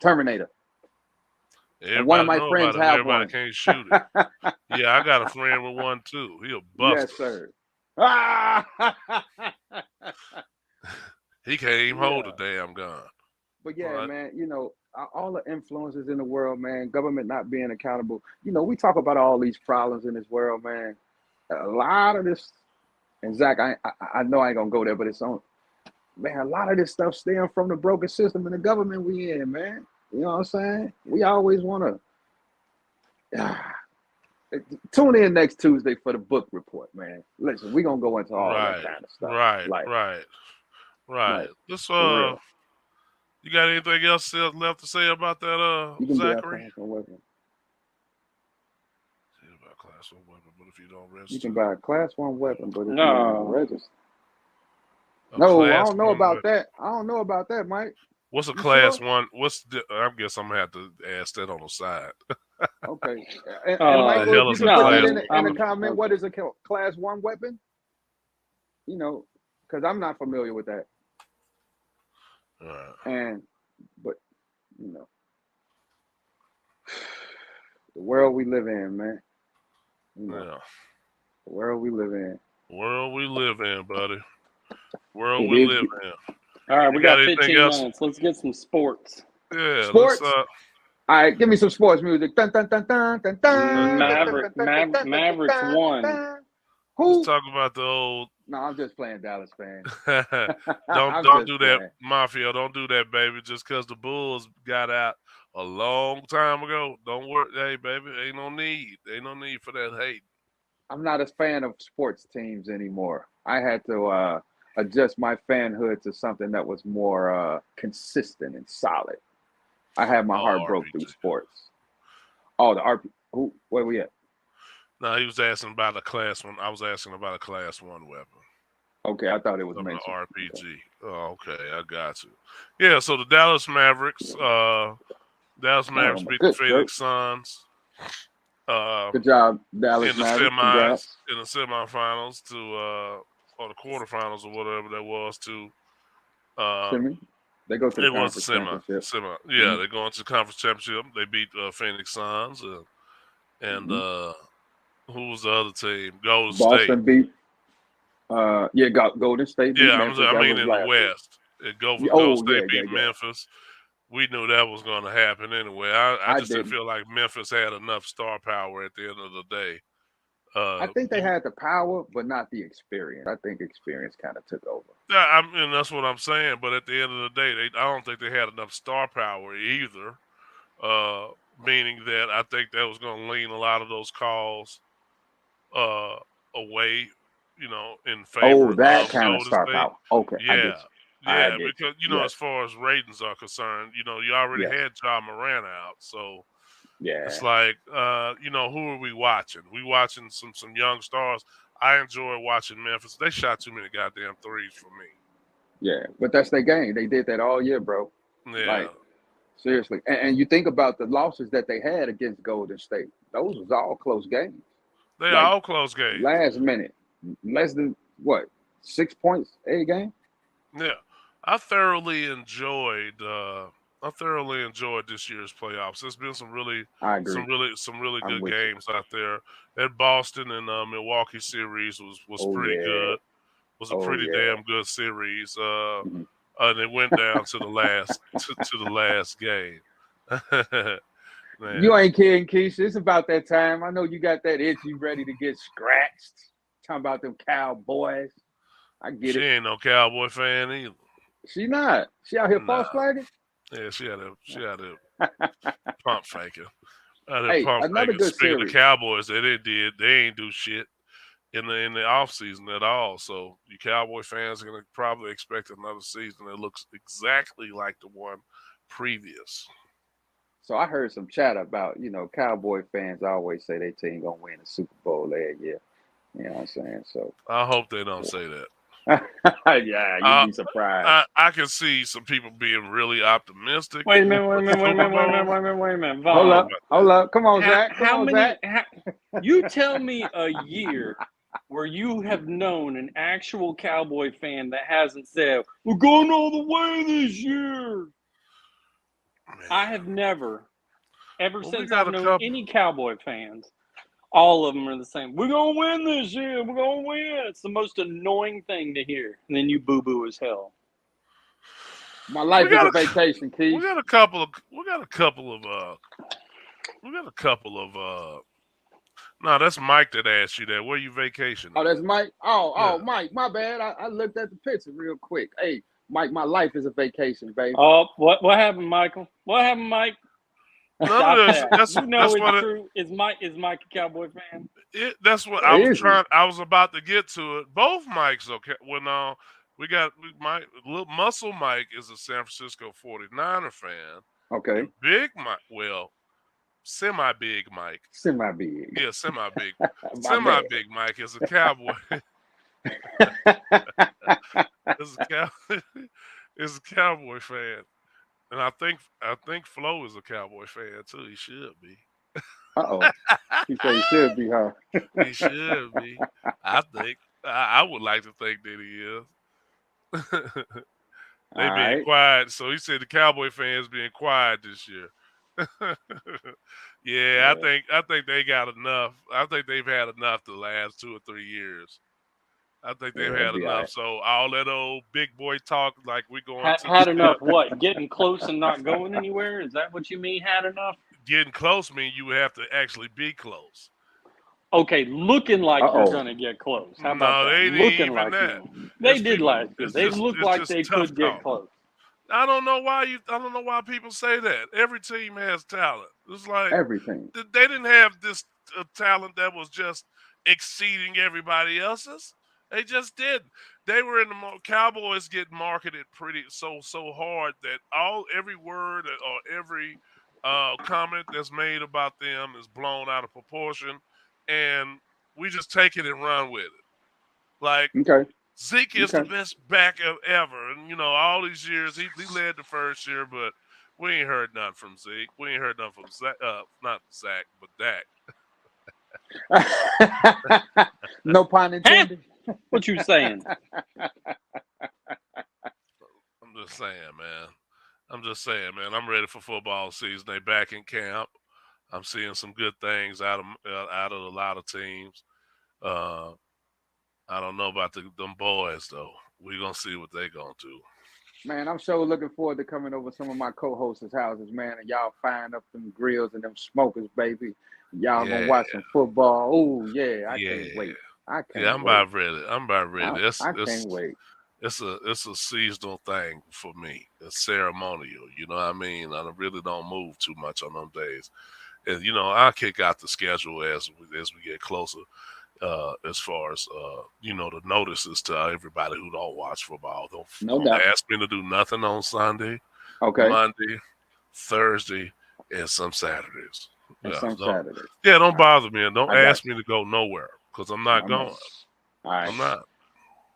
Terminator. And one of my friends have everybody one. Can't shoot it. Yeah, I got a friend with one too. He'll bust. Yes, sir. He can't even hold a damn gun. But yeah, man, you know, all the influences in the world, man, government not being accountable. You know, we talk about all these problems in this world, man. A lot of this, and Zach, I know I ain't gonna go there, but it's on. Man, a lot of this stuff stems from the broken system and the government we in, man. You know what I'm saying? We always want to tune in next Tuesday for the book report, man. Listen, we're going to go into all that kind of stuff. Right. Let's, you got anything else left to say about that, you can Zachary? Buy a class 1 weapon. About class 1 weapon, but if you don't register. You can buy a class 1 weapon, but if you No. don't register. No, I don't know about that. I don't know about that, Mike. What's a You class sure? one? I guess I'm gonna have to ask that on the side. Okay. And What the Michael, if hell you is a can put that class? no, in the comment, what is a class one weapon? You know, because I'm not familiar with that. Uh, And but you know, the world we live in, man. You know, yeah. the world we live in. World we live in, buddy. World It we is live in. all right, You we got got anything 15 else? minutes. Let's get some sports. Yeah, let's sports. All right, give me some sports music. Dun, dun, dun, dun, dun, dun, dun, dun, dun, dun, dun, dun, dun, Mavericks dun, won. dun. let's Who? talk about the old No, I'm just playing Dallas fan. don't I'm don't just do that, playing. Mafia. Don't do that, baby. Just because the Bulls got out a long time ago. Don't worry. Hey, baby, ain't no need. Ain't no need for that hate. I'm not a fan of sports teams anymore. I had to adjust my fanhood to something that was more consistent and solid. I had my Oh, heart broke through RPG. sports. Oh, the RP. Who? Where we at? No, he was asking about a class one. I was asking about a class one weapon. Okay, I thought it was Of the mentioned. RPG. Okay. Oh, okay, I got you. Yeah, so the Dallas Mavericks. Dallas Mavericks Oh, beat the good shirt. Phoenix Suns. Good job, Dallas In the Mavericks. semis, Congrats. in the semifinals to or the quarterfinals or whatever that was to Semi. They go to the it was a conference championship. semi. Yeah, Mhm. they're going to the conference championship. They beat Phoenix Suns and who was the other team? Golden State. Boston beat. Golden State beat Yeah, Memphis. I That mean was in the last week. West. Golden Oh State beat yeah. Memphis. We knew that was going to happen anyway. I just didn't feel like Memphis had enough star power at the end of the day. I think they had the power, but not the experience. I think experience kind of took over. Yeah, I mean that's what I'm saying. But at the end of the day, I don't think they had enough star power either. Meaning that I think that was going to lean a lot of those calls away, in favor Oh, that of kind of Golden star State. power. Okay, I get Yeah, you. I yeah, get you. because Yes. as far as ratings are concerned, you already Yes. had Ja Morant out, so Yeah. it's like, who are we watching? We watching some young stars. I enjoy watching Memphis. They shot too many goddamn threes for me. Yeah, but that's their game. They did that all year, bro. Yeah, Like seriously. And you think about the losses that they had against Golden State. Those was all close games. they Like all close games. last minute, less than what 6 points a game. Yeah, I thoroughly enjoyed. I thoroughly enjoyed this year's playoffs. There's been some really I agree. I'm good with you. games out there. That Boston and Milwaukee series was Oh pretty yeah. good. Was a Oh pretty yeah. damn good series. Mhm. And it went down to the last to the last game. Man. You ain't kidding, Keisha. It's about that time. I know you got that itch. You ready to get scratched? Talking about them Cowboys. I get She it. ain't no Cowboy fan either. She not. She out here false Nah. flagging. Yeah, she had a pump faker. Hey, another good Speaking series. of Cowboys, they ain't do shit in the off season at all. So you Cowboy fans are gonna probably expect another season that looks exactly like the one previous. So I heard some chat about, Cowboy fans always say their team gonna win the Super Bowl every year. You know what I'm saying? So I hope they don't say that. yeah, you'd be surprised. I can see some people being really optimistic. Wait a minute. with the Super Bowl. Hold up. Come on, Zach. Come How on, many? Zach. You tell me a year where you have known an actual Cowboy fan that hasn't said, "We're going all the way this year." Man. I have never, ever Well, since I've known any Cowboy fans, all of them are the same. We're going to win this year. We're going to win. It's the most annoying thing to hear. And then you boo-boo as hell. My life is a vacation, Keith. We got a couple of no, that's Mike that asked you that. Where you vacationing? Oh, that's Mike? Oh, Yeah. Mike, my bad. I looked at the picture real quick. Hey, Mike, my life is a vacation, baby. Oh, what happened, Michael? What happened, Mike? None of this. That's true. Is Mike a Cowboy fan? That's what I was trying. I was about to get to it. Both Mikes, okay. Well, no, Mike. Little Muscle Mike is a San Francisco 49er fan. Okay. And Big Mike, semi-big Mike. Semi-big. Yeah, semi-big. Semi-big Mike is a Cowboy. is a Cowboy fan. And I think Flo is a Cowboy fan too. He should be. Uh-oh. He said he should be, huh? He should be. I think. I would like to think that he is. All They being right. quiet. So he said the Cowboy fans being quiet this year. Yeah, Yeah. I think they got enough. I think they've had enough the last 2 or 3 years. I think they've Yeah, it'll had be all enough. right. So all that old big boy talk, like we going to the Had step, enough what? Getting close and not going anywhere? Is that what you mean? Had enough? getting close mean you would have to actually be close. Okay, looking like you're Uh-oh. gonna get close. How about No, that? they ain't Looking even like you're that. gonna. They It's did people. last year. They looked It's like just they tough could get talk. close. I don't know why I don't know why people say that. Every team has talent. It's like Everything. they didn't have this talent that was just exceeding everybody else's. They just didn't. They were in the Cowboys get marketed pretty so hard that every word or every comment that's made about them is blown out of proportion, and we just take it and run with it. Like Okay. Zeke is the Okay. best backup ever, and all these years he led the first year, but we ain't heard nothing from Zeke. We ain't heard nothing from Zach, not Zach, but Dak. No pun Huh? intended. What you saying? I'm just saying, man. I'm just saying, man. I'm ready for football season. They back in camp. I'm seeing some good things out of a lot of teams. Uh, I don't know about them boys though. We gonna see what they gonna do. Man, I'm so looking forward to coming over some of my co-hosts' houses, man, and y'all firing up them grills and them smokers, baby. Y'all gonna Yeah, watch some football. Oh yeah, I yeah, can't wait. I yeah. can't I'm wait. about ready. I'm about ready. It's I it's can't wait. it's a seasonal thing for me. It's ceremonial. You know what I mean? I really don't move too much on them days. And I kick out the schedule as we get closer. As far as the notices to everybody who don't watch football. Don't No don't doubt. ask me to do nothing on Sunday, Okay. Monday, Thursday, and some Saturdays. And Yeah, some Saturdays. don't All right. bother me and don't I got ask me to go nowhere because I'm you. not I'm on. going. All right. I'm not.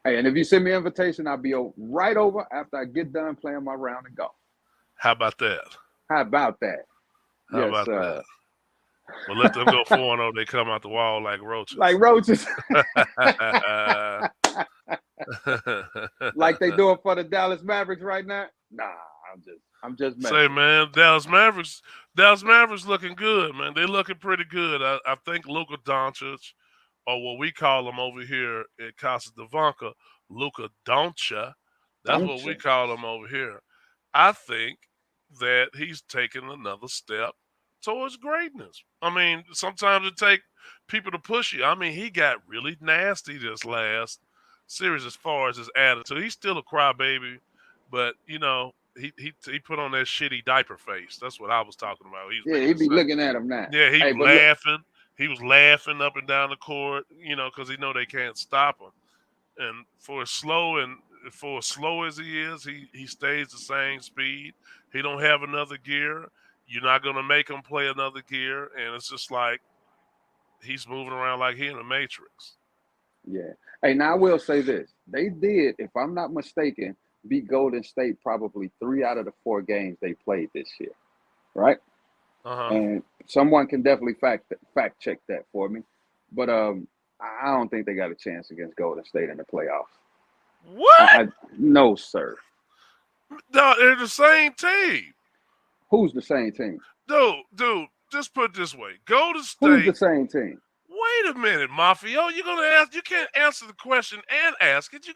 Hey, and if you send me an invitation, I'll be right over after I get done playing my round of golf. How about that? How about that? How Yes, about that? Well, let them go 4-0. They come out the wall like roaches. like roaches, like they doing for the Dallas Mavericks right now. Nah, I'm just Say, messing. man, Dallas Mavericks looking good, man. They looking pretty good. I think Luka Doncic, or what we call him over here at Casa de Vanca, Luka Doncic. That's Don't what we you? call him over here. I think that he's taking another step towards greatness. I mean, sometimes it take people to push you. I mean, he got really nasty this last series as far as his attitude. He's still a crybaby, but he put on that shitty diaper face. That's what I was talking about. He was Yeah, making he it be sound. looking at him now. Yeah, he Hey, was but look, laughing. He was laughing up and down the court, because he know they can't stop him. And for as slow as he is, he stays the same speed. He don't have another gear. You're not gonna make him play another gear, and it's just like he's moving around like he in the Matrix. yeah. Hey, now I will say this: they did, if I'm not mistaken, beat Golden State probably 3 out of the 4 games they played this year, right? Uh huh. And someone can definitely fact check that for me. But I don't think they got a chance against Golden State in the playoffs. What? No, sir. No, they're the same team. Who's the same team? Dude. Just put it this way: Golden Who's the State. same team? Wait a minute, Mafia. You're gonna ask. You can't answer the question and ask it.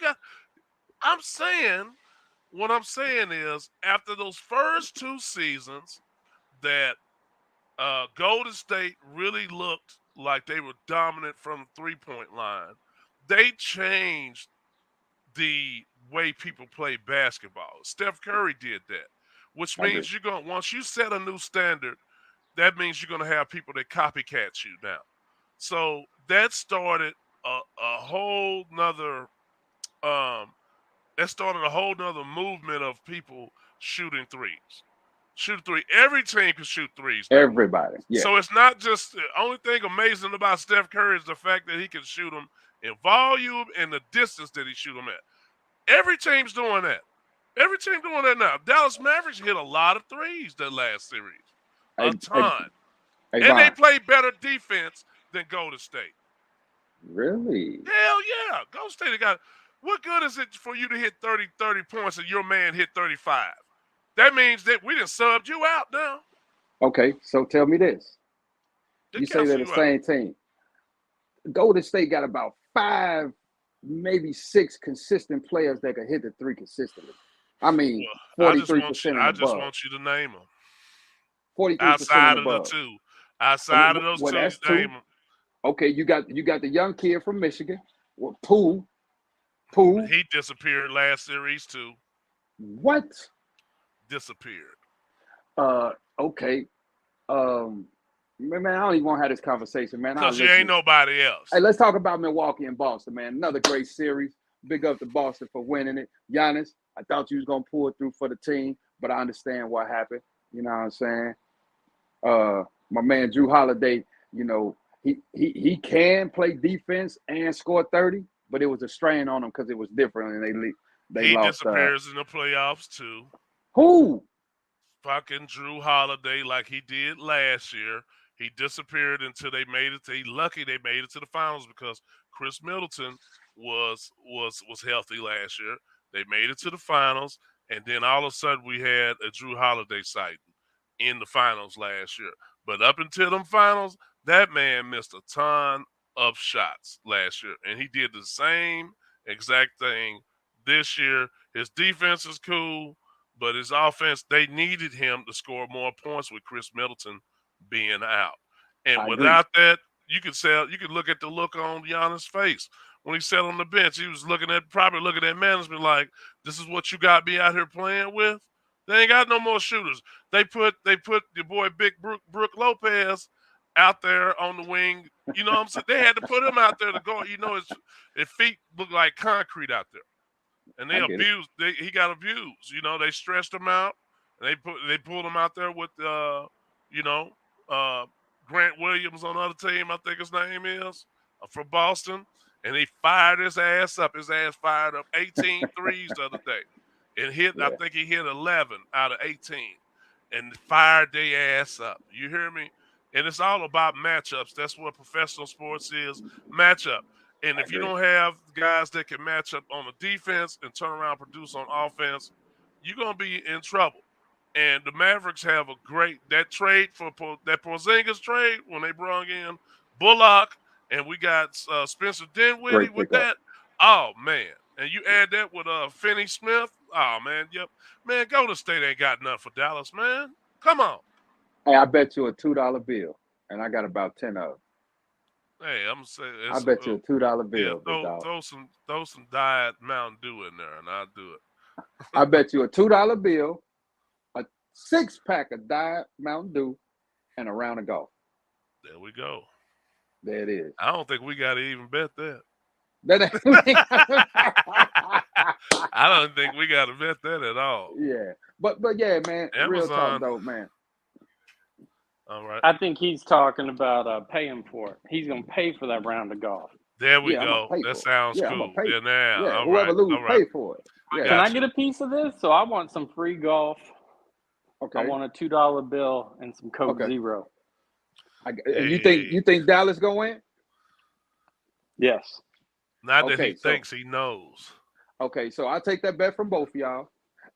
I'm saying. What I'm saying is, after those first 2 seasons, that Golden State really looked like they were dominant from the 3-point line. They changed the way people play basketball. Steph Curry did that, which I agree. means once you set a new standard, that means you're gonna have people that copycat you now. So that started a whole nother um, movement of people shooting threes. Shoot three. Every team can shoot threes now. Everybody. Yeah. So it's not just the only thing amazing about Steph Curry is the fact that he can shoot them in volume and the distance that he shoot them at. Every team's doing that. Every team doing that now. Dallas Mavericks hit a lot of threes that last series. A Hey, ton. hey, And they Von, play better defense than Golden State. really? Hell yeah. Golden State got what good is it for you to hit 30 points and your man hit 35? That means that we done subbed you out now. Okay, so tell me this. They You say they're the cancel you out. same team. Golden State got about 5, maybe 6 consistent players that can hit the three consistently. I mean, Well, 43% and I just above. want you to name them. 43% Outside and of the above. two. Outside of those Well, two, that's you name two. them. Okay, you got the young kid from Michigan. Well, Poole. Poole. He disappeared last series too. What? Disappeared. Okay. Man, I don't even want to have this conversation, man. Because you ain't nobody else. Hey, let's talk about Milwaukee and Boston, man. Another great series. Big up to Boston for winning it. Giannis, I thought you was gonna pull it through for the team, but I understand what happened. You know what I'm saying? My man Drew Holiday, you know, he can play defense and score 30, but it was a strain on him because it was different, and they he lost. Disappears in the playoffs too. Who? Fucking Drew Holiday, like he did last year. He disappeared until they made it. Lucky they made it to the finals because Chris Middleton was healthy last year. They made it to the finals, and then all of a sudden we had a Drew Holiday sighting in the finals last year. But up until them finals, that man missed a ton of shots last year, and he did the same exact thing this year. His defense is cool, but his offense, they needed him to score more points with Chris Middleton being out. And without that, you could look at the look on Giannis' face. When he sat on the bench, he was probably looking at management like, this is what you got me out here playing with? They ain't got no more shooters. They put your boy Big Brook Lopez out there on the wing. You know what I'm saying? They had to put him out there to go. You know, his feet look like concrete out there. And they abused. He got abused. You know, they stretched him out. And they pulled him out there with, Grant Williams on the other team. I think his name is from Boston. And he fired his ass up. His ass fired up 18 threes the other day. And I think he hit 11 out of 18 and fired their ass up. You hear me? And it's all about matchups. That's what professional sports is, matchup. And if you don't have guys that can match up on the defense and turn around and produce on offense, you're going to be in trouble. And the Mavericks have that trade for that Porzingis trade when they brought in Bullock and we got Spencer Dinwiddie with that. Oh, man. And you add that with Finney Smith. Oh, man. Yep. Man, Golden State ain't got nothing for Dallas, man. Come on. Hey, I bet you a $2 bill, and I got about 10 of them. Hey, I'm saying. I bet you a $2 bill. Yeah, throw some Diet Mountain Dew in there, and I'll do it. I bet you a $2 bill, a 6-pack of Diet Mountain Dew, and a round of golf. There we go. There it is. I don't think we got to even bet that. I don't think we got to bet that at all. Yeah, but yeah, man. Amazon, real talk though, man. All right. I think he's talking about paying for it. He's gonna pay for that round of golf. There we go. That sounds cool. Yeah, whoever loses, pay for it. Yeah. Can I get a piece of this? So I want some free golf. Okay. I want a $2 bill and some Coke Zero. You think Dallas gonna win? Yes. Not that he thinks he knows. Okay, so I'll take that bet from both of y'all,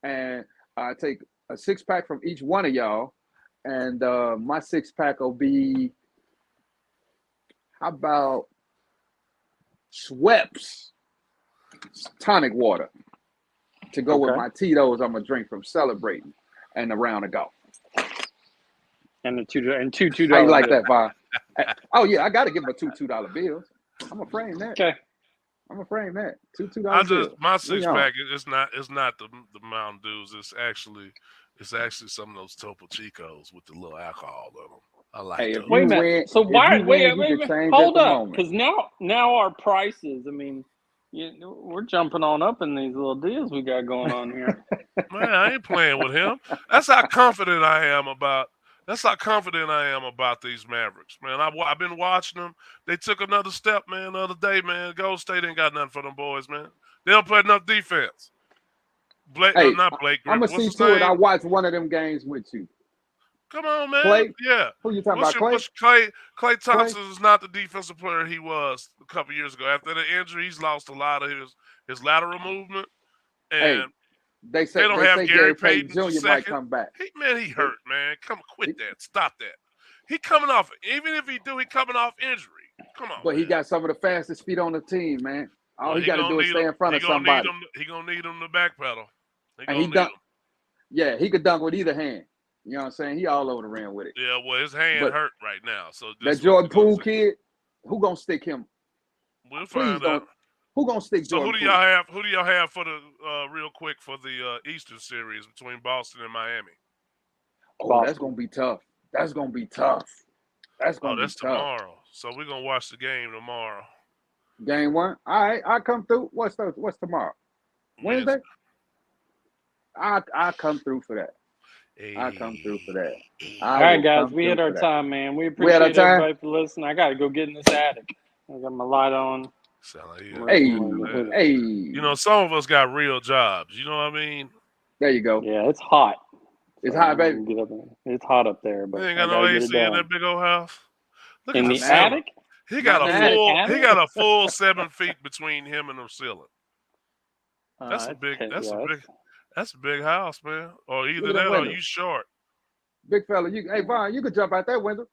and I take a 6-pack from each one of y'all, and my 6-pack will be, how about Schweppes tonic water to go with my Tito's I'm gonna drink from Celebrating and a round of golf. And two $2. How you like that, Vi? Oh yeah, I gotta give him a $2 bills. I'm gonna frame that. Okay. I'm gonna frame that. $2 bills. My 6-pack is not the Mountain Dews. It's actually some of those Topo Chicos with the little alcohol in them. I like those. Wait a minute. So why? Wait. Hold up, because now our prices. I mean, we're jumping on up in these little deals we got going on here. Man, I ain't playing with him. That's how confident I am about these Mavericks, man. I've been watching them. They took another step, man, the other day, man. Golden State ain't got nothing for them boys, man. They don't play enough defense. Blake, Hey, not Blake I'm Griffin. gonna What's see his to it. I name? watched one of them games with you. Come on, man. Clay? Yeah. Who you talking about, Clay? What's Clay Thompson is not the defensive player he was a couple years ago. After the injury, he's lost a lot of his lateral movement, Hey, and they they don't have say Gary Gary Payton Payton Jr. might second. come back. He They- hurt, man. Quit he- that. Stop that. He coming off. Even if he do, he coming off injury. Come on, But he man. got some of the fastest feet on the team, man. All Well, he got to do is stay in front of somebody. He gonna need him to backpedal. And he dunk. Yeah, he could dunk with either hand. You know what I'm saying? He all over the rim with it. Yeah, well, his hand But hurt right now. So that Jordan Poole kid, who gonna stick him? We'll Please find don't. out. Who gonna stick So Jordan who do y'all have? Who do y'all have for the real quick for the Eastern series between Boston and Miami? Oh, that's gonna be tough. That's gonna be tough. That's gonna that's be tough. tomorrow. So we're gonna watch the game tomorrow. Game 1. All right, I'll come through. What's tomorrow? Wednesday? I'll come through for that. I'll come through for that. All right, guys, we hit our time, man. We We had our appreciate time? everybody for listening. I got to go get in this attic. I got my light on. Hey, You know, some of us got real jobs. You know what I mean? There you go. Yeah, it's hot. It's hot, baby. Get up there. It's hot up there, but They ain't I got no gotta get it AC in done. that big old house. Look In at the ceiling. attic? He got Not a in the full. attic? He got a full 7 feet between him and the ceiling. That's a It's big. okay, That's yeah, a big. That's a big house, man. Or either Look at that that or window. you short. Big fella, hey Vaughn, you could jump out that window.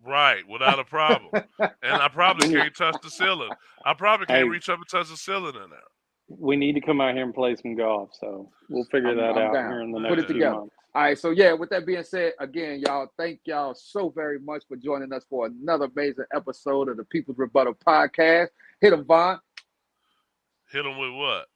Right, without a problem. And I probably can't touch the ceiling. I probably can't Hey. reach up and touch the ceiling in there. We need to come out here and play some golf, so we'll figure that I'm out down. here in the Put next it few together. months. All right, so yeah, with that being said, again, y'all, thank y'all so very much for joining us for another amazing episode of the People's Rebuttal Podcast. Hit them, Vaughn. Hit them with what?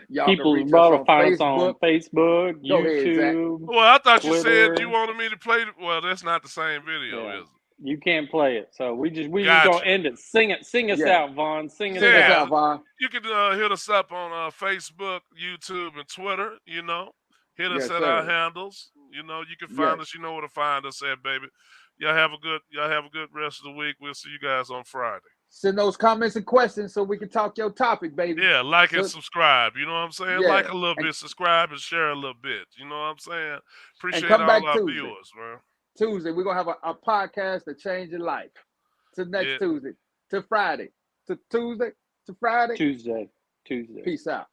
Y'all can People's reach us Rebuttal, on find us on Facebook. Facebook, Go ahead, Zach. YouTube. Well, I thought you Twitter. said you wanted me to play. Well, that's not the same video, Yeah. is it? You can't play it, so we just Gotcha. gonna end it. Sing us Yeah. out, Vaughn. Sing us Sing us Yeah. out, Vaughn. You can hit us up on Facebook, YouTube, and Twitter. You know, hit us Yes, at sir. our handles. You know, you can find Yes. us. You know where to find us at, baby. Y'all have a good rest of the week. We'll see you guys on Friday. Send those comments and questions so we can talk your topic, baby. Yeah, like and So- subscribe. You know what I'm saying? Yeah. Like a little And- bit, subscribe, and share a little bit. You know what I'm saying? Appreciate come all back our Tuesday. viewers, man. Tuesday, we're going to have a podcast to change your life. To next Yeah. Tuesday, to Friday, to Tuesday, to Friday. Tuesday. Peace out.